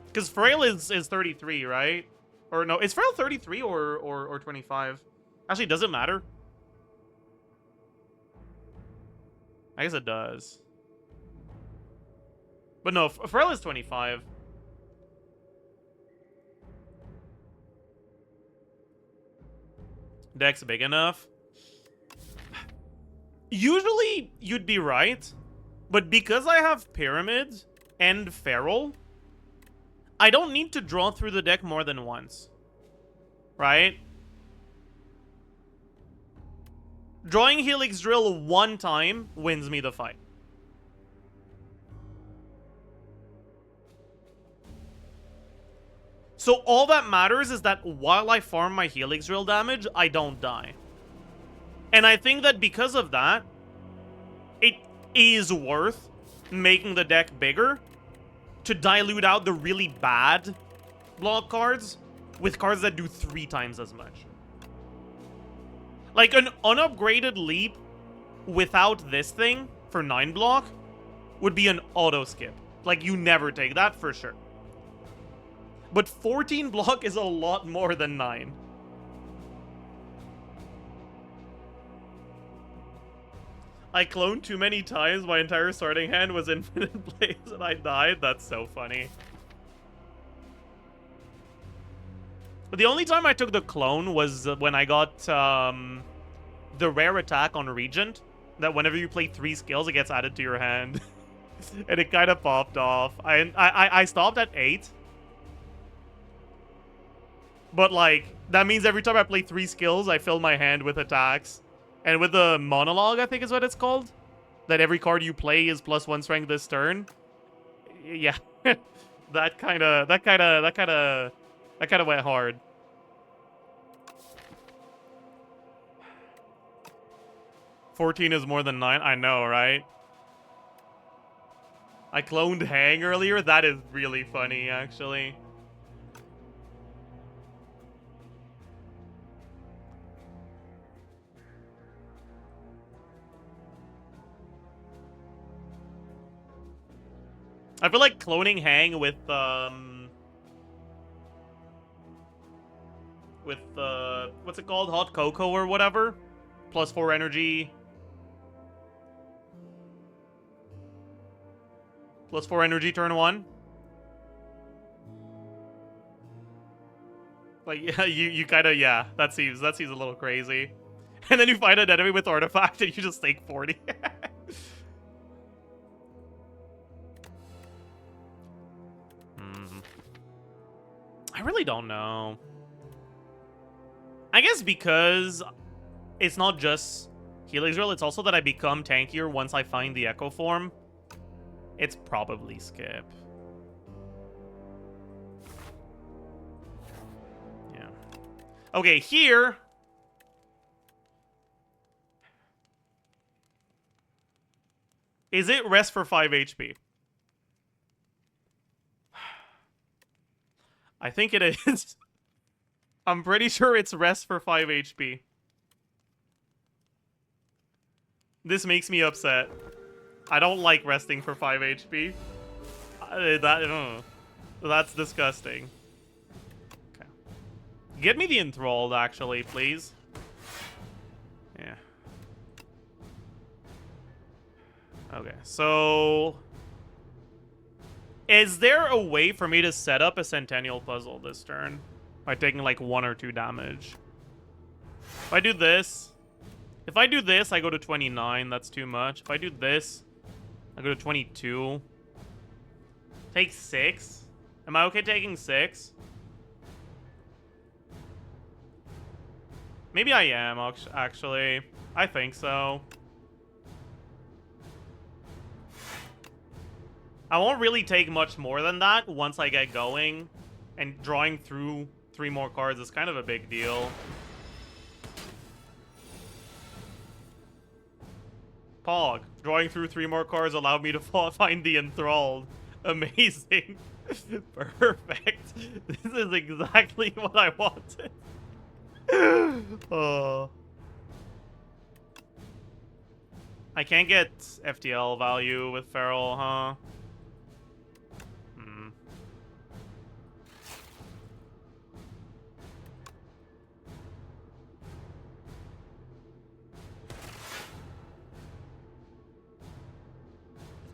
Speaker 1: Because Frail is 33, right? Or no, is Frail 33 or 25? Actually, does it matter? I guess it does. But no, Frail is 25. Deck's big enough. Usually, you'd be right. But because I have Pyramid and Feral, I don't need to draw through the deck more than once. Right? Drawing Helix Drill one time wins me the fight. So all that matters is that while I farm my Helix Drill damage, I don't die. And I think that because of that, it is worth making the deck bigger to dilute out the really bad block cards with cards that do 3 times as much. Like, an unupgraded Leap without this thing for 9 block would be an auto skip. Like, you never take that for sure. But 14 block is a lot more than 9. I cloned too many times, my entire starting hand was Infinite Blaze and I died. That's so funny. But the only time I took the clone was when I got the rare attack on Regent. That whenever you play 3 skills, it gets added to your hand. And it kind of popped off. I stopped at 8. But, like, that means every time I play 3 skills, I fill my hand with attacks. And with the monologue, I think is what it's called, that every card you play is +1 strength this turn. Yeah, that kind of went hard. $14 is more than 9. I know, right? I cloned Hang earlier. That is really funny, actually. I feel like cloning Hang with what's it called? Hot Cocoa or whatever? +4 energy. +4 energy turn 1. Like, yeah, you kind of, yeah, that seems a little crazy. And then you find an enemy with Artifact and you just take 40. I really don't know. I guess because it's not just Helix Drill, it's also that I become tankier once I find the Echo Form. It's probably skip. Yeah. Okay, here. Is it rest for 5 HP? I think it is. I'm pretty sure it's rest for 5 HP. This makes me upset. I don't like resting for 5 HP. That's disgusting. Okay. Get me the Enthralled, actually, please. Yeah. Okay, so... Is there a way for me to set up a Centennial Puzzle this turn? By taking like 1 or 2 damage. If I do this... If I do this, I go to 29. That's too much. If I do this, I go to 22. Take 6. Am I okay taking 6? Maybe I am, actually. I think so. I won't really take much more than that once I get going. And drawing through 3 more cards is kind of a big deal. Pog. Drawing through 3 more cards allowed me to find the Enthralled. Amazing. Perfect. This is exactly what I wanted. Oh. I can't get FTL value with Feral, huh? Hmm.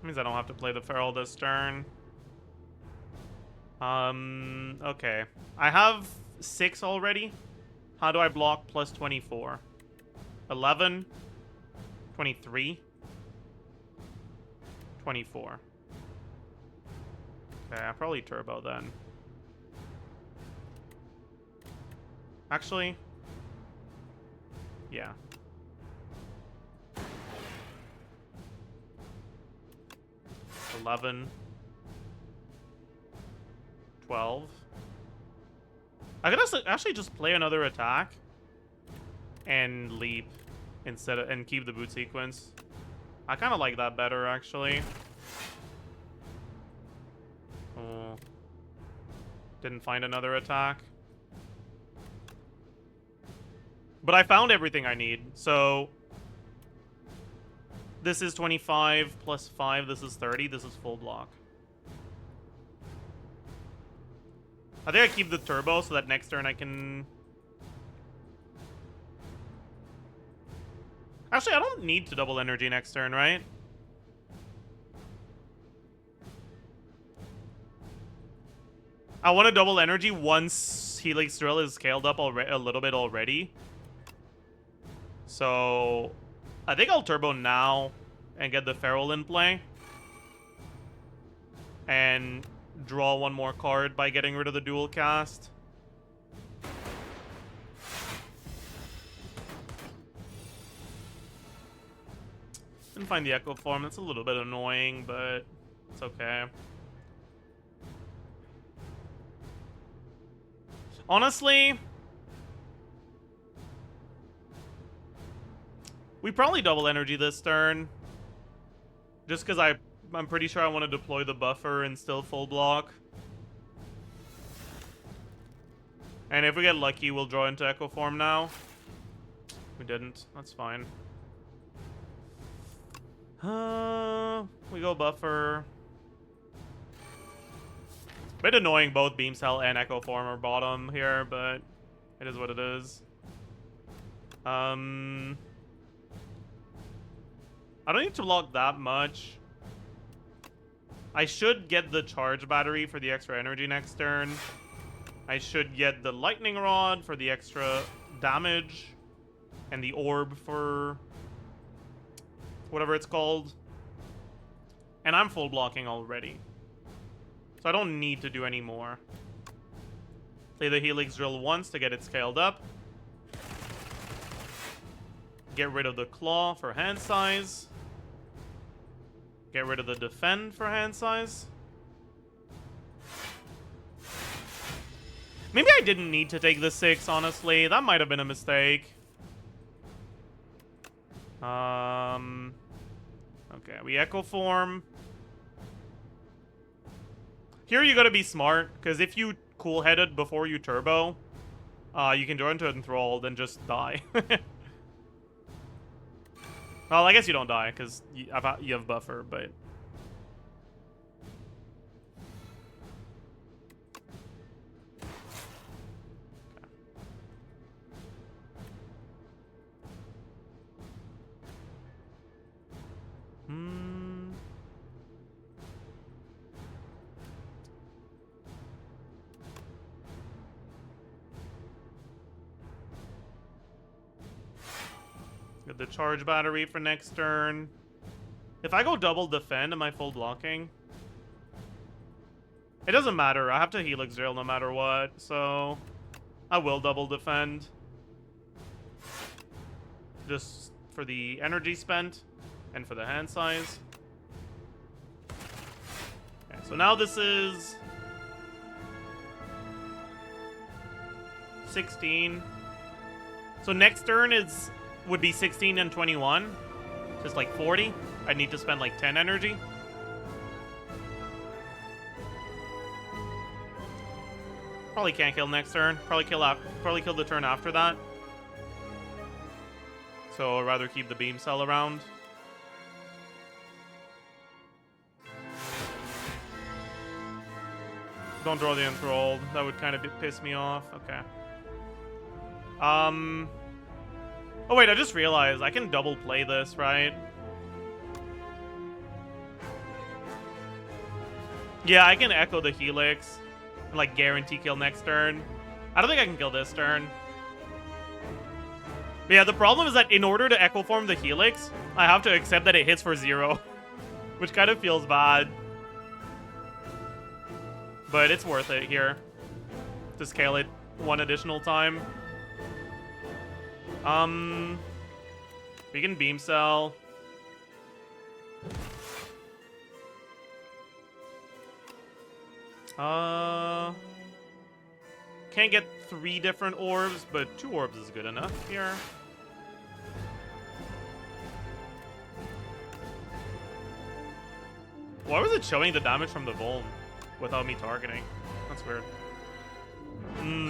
Speaker 1: Means I don't have to play the Feral this turn. Okay. I have 6 already. How do I block plus 24? 11, 23, 24. Okay, I'll probably turbo then. Actually, yeah. $11, 12. I could actually just play another attack and leap instead of and keep the boot sequence. I kind of like that better, actually. Oh. Didn't find another attack. But I found everything I need, so... This is 25 plus 5, this is 30, this is full block. I think I keep the turbo so that next turn I can... Actually, I don't need to double energy next turn, right? I want to double energy once Helix Drill is scaled up a little bit already. So, I think I'll turbo now and get the Feral in play. And draw one more card by getting rid of the dual cast. Didn't find the Echo Form. That's a little bit annoying, but it's okay. Honestly, we probably double energy this turn. Just because I'm pretty sure I want to deploy the buffer and still full block. And if we get lucky, we'll draw into Echo Form now. We didn't. That's fine. We go buffer. Bit annoying both Beam Cell and Echo Form are bottom here, but it is what it is. I don't need to block that much. I should get the charge battery for the extra energy next turn. I should get the lightning rod for the extra damage. And the orb for whatever it's called. And I'm full blocking already. So I don't need to do any more. Play the Helix Drill once to get it scaled up. Get rid of the Claw for hand size. Get rid of the Defend for hand size. Maybe I didn't need to take the 6, honestly. That might have been a mistake. Okay, we Echo Form. Here you gotta be smart, because if you cool-headed before you turbo, you can join to Enthralled and just die. Well, I guess you don't die, because you have buffer, but... Get the charge battery for next turn. If I go double defend, am I full blocking? It doesn't matter. I have to Helix Drill no matter what, so I will double defend. Just for the energy spent and for the hand size. Okay, so now this is 16. So next turn would be 16 and 21. Just like 40. I need to spend like 10 energy. Probably can't kill next turn. Probably kill the turn after that. So I'd rather keep the beam cell around. Don't draw the enthralled. That would kind of piss me off. Okay. Oh wait, I just realized I can double play this, right? Yeah, I can echo the Helix and like guarantee kill next turn. I don't think I can kill this turn. But yeah, the problem is that in order to echo form the Helix, I have to accept that it hits for 0, which kind of feels bad. But it's worth it here to scale it one additional time. We can beam cell. Can't get 3 different orbs, but 2 orbs is good enough here. Why was it showing the damage from the Vuln without me targeting? That's weird.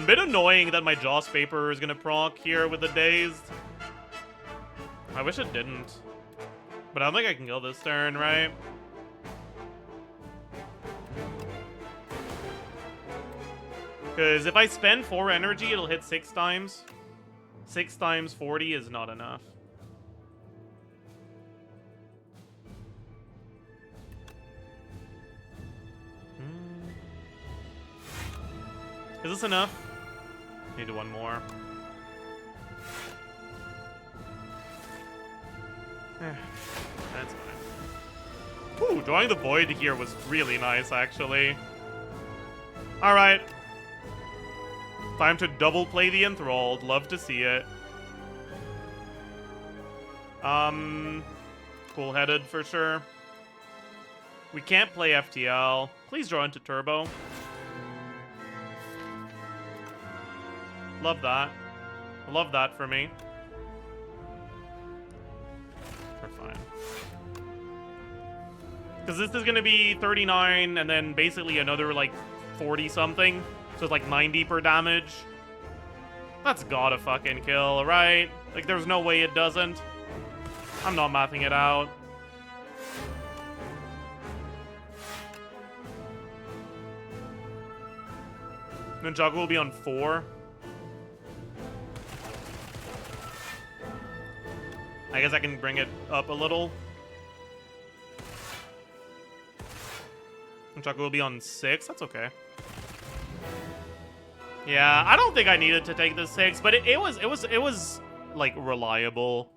Speaker 1: Bit annoying that my Jaws Paper is gonna proc here with the Dazed. I wish it didn't. But I don't think I can kill this turn, right? Because if I spend 4 energy, it'll hit 6 times. 6 times 40 is not enough. Is this enough? Need 1 more. That's fine. Ooh, drawing the Void here was really nice, actually. Alright. Time to double play the Enthralled. Love to see it. Cool-headed for sure. We can't play FTL. Please draw into Turbo. Love that. Love that for me. We're fine. Because this is going to be 39 and then basically another, like, 40-something. So it's like 90 per damage. That's gotta fucking kill, right? Like, there's no way it doesn't. I'm not mathing it out. Ninjago will be on 4. I guess I can bring it up a little. Ninjago will be on 6. That's okay. Yeah, I don't think I needed to take the 6, but it was like reliable.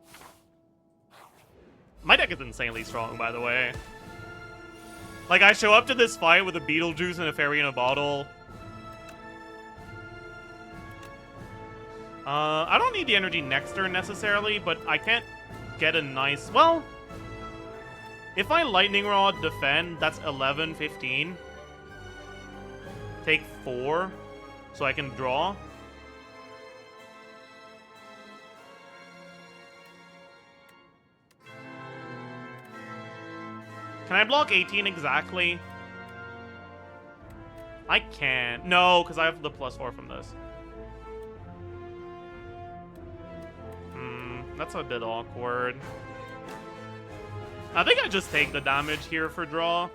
Speaker 1: My deck is insanely strong, by the way. Like, I show up to this fight with a Beetlejuice and a Fairy in a bottle. I don't need the energy next turn necessarily, but I can't get a nice... Well, if I Lightning Rod defend, that's 11, 15. Take 4. So I can draw. Can I block 18 exactly? I can't. No, because I have the +4 from this. That's a bit awkward. I think I just take the damage here for draw.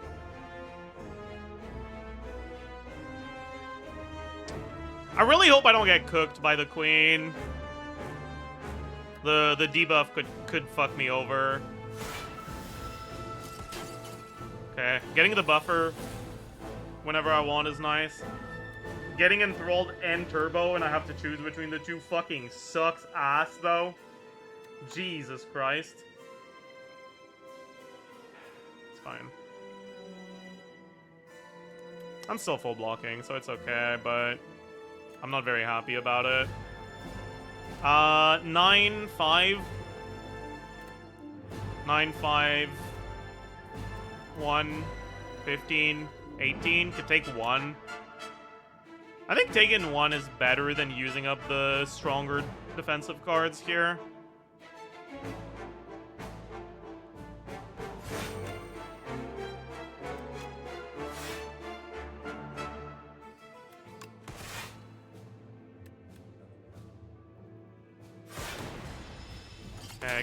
Speaker 1: I really hope I don't get cooked by the Queen. The debuff could fuck me over. Okay, getting the buffer whenever I want is nice. Getting Enthralled and Turbo and I have to choose between the two fucking sucks ass though. Jesus Christ. It's fine. I'm still full blocking, so it's okay, but I'm not very happy about it. 9, 5. 9, 5. 1. 15. 18. Could take 1. I think taking 1 is better than using up the stronger defensive cards here.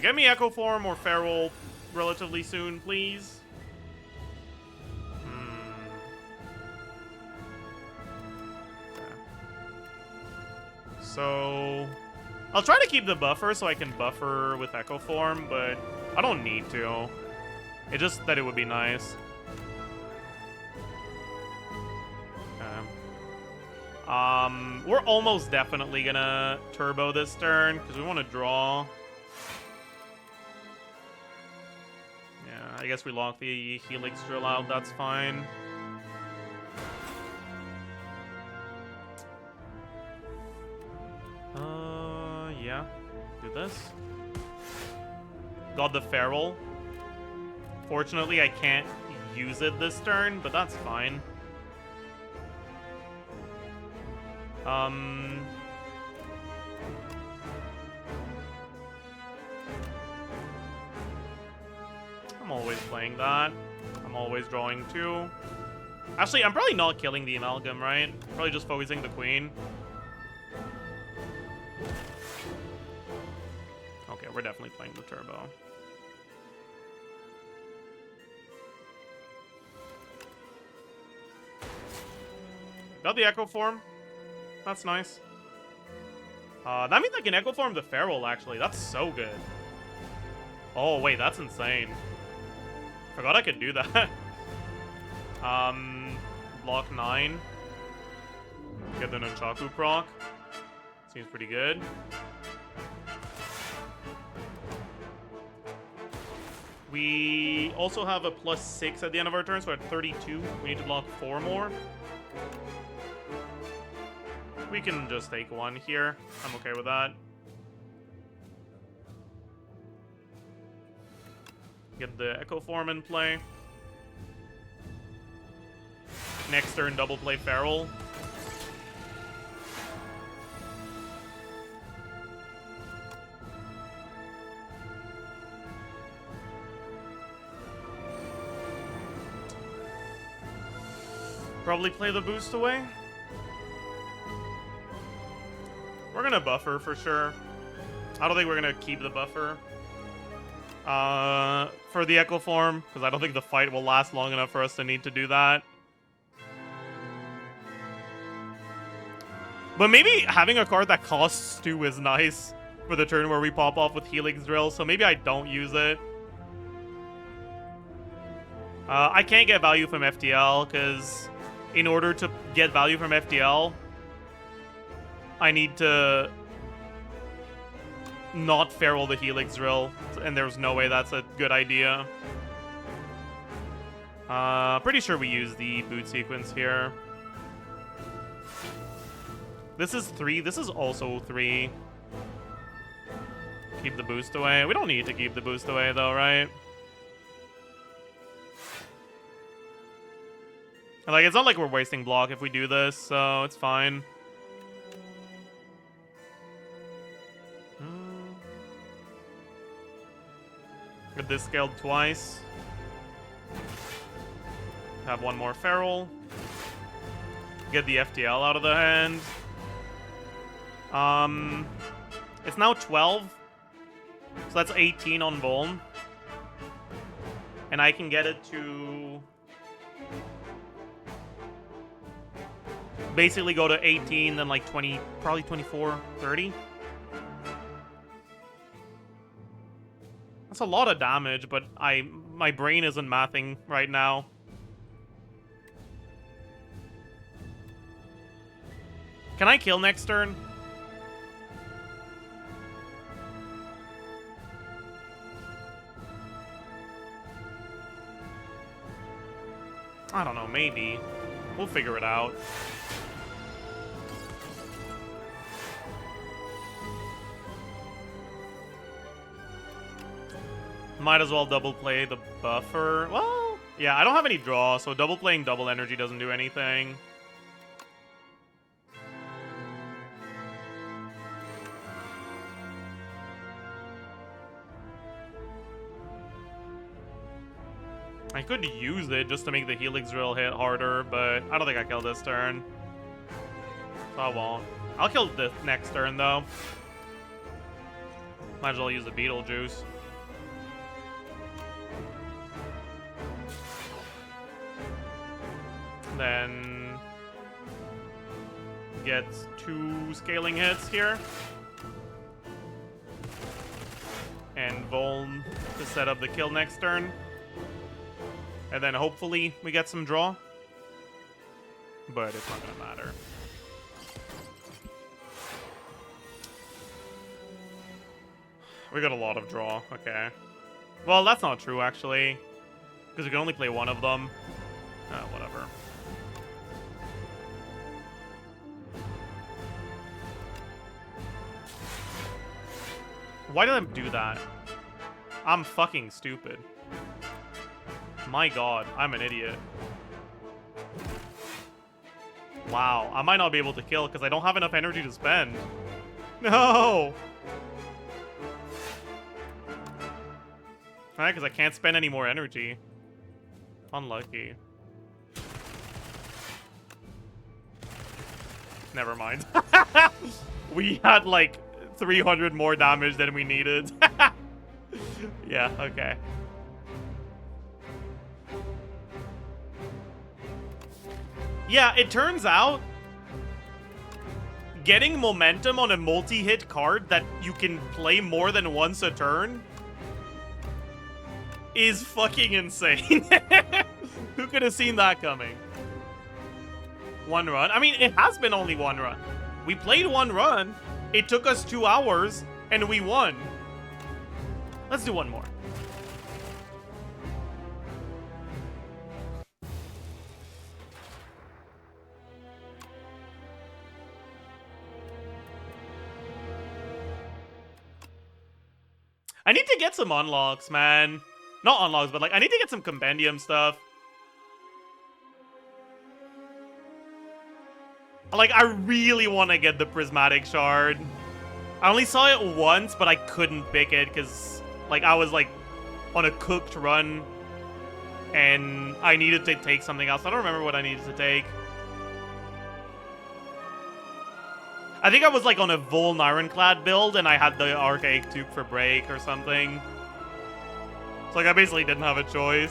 Speaker 1: Get me Echo Form or Feral relatively soon, please. So I'll try to keep the buffer so I can buffer with Echo Form, but I don't need to. It's just that it would be nice. We're almost definitely gonna turbo this turn because we want to draw. Yeah, I guess we lock the Helix Drill out. That's fine. Yeah. Do this. Got the Feral. Fortunately, I can't use it this turn, but that's fine. I'm always playing that. I'm always drawing 2. Actually, I'm probably not killing the Amalgam, right? Probably just focusing the Queen. Okay, we're definitely playing the Turbo. Got the Echo Form. That's nice. That means I can Echo Form the Feral, actually. That's so good. Oh, wait, that's insane. Forgot I could do that. Block 9. Get the Nunchaku proc. Seems pretty good. We also have a +6 at the end of our turn, so at 32, we need to block 4 more. We can just take 1 here. I'm okay with that. Get the Echo Form in play. Next turn, double play Feral. Probably play the boost away. We're gonna buffer for sure. I don't think we're gonna keep the buffer for the Echo Form, because I don't think the fight will last long enough for us to need to do that. But maybe having a card that costs 2 is nice for the turn where we pop off with Helix Drill, so maybe I don't use it. I can't get value from FTL, because in order to get value from FTL, I need to not Feral the Helix Drill, and there's no way that's a good idea. Pretty sure we use the boot sequence here. This is 3. This is also 3. Keep the boost away. We don't need to keep the boost away, though, right? Like, it's not like we're wasting block if we do this, so it's fine. Get this scaled twice. Have 1 more Feral. Get the FTL out of the hand. It's now 12. So that's 18 on Volm. And I can get it to basically go to 18, then like 20, probably 24, 30. That's a lot of damage, but my brain isn't mathing right now. Can I kill next turn? I don't know, maybe. We'll figure it out. Might as well double play the buffer. Well, yeah, I don't have any draw, so double playing double energy doesn't do anything. I could use it just to make the Helix Drill hit harder, but I don't think I kill this turn. So I won't. I'll kill the next turn, though. Might as well use the Beetlejuice. Then get 2 scaling hits here. And Voln to set up the kill next turn. And then hopefully we get some draw. But it's not gonna matter. We got a lot of draw, okay. Well, that's not true, actually. Because we can only play one of them. Whatever. Why did I do that? I'm fucking stupid. My god, I'm an idiot. Wow, I might not be able to kill because I don't have enough energy to spend. No! Alright, because I can't spend any more energy. Unlucky. Never mind. We had like 300 more damage than we needed. Yeah, okay. Yeah, it turns out getting momentum on a multi-hit card that you can play more than once a turn is fucking insane. Who could have seen that coming? 1 run? I mean, it has been only 1 run. We played 1 run. It took us 2 hours, and we won. Let's do 1 more. I need to get some unlocks, man. Not unlocks, but like, I need to get some compendium stuff. Like, I really want to get the prismatic shard. I only saw it once, but I couldn't pick it because, like, I was, like, on a cooked run. And I needed to take something else. I don't remember what I needed to take. I think I was, like, on a Voln Ironclad build, and I had the Archaic Tube for break or something. So, like, I basically didn't have a choice.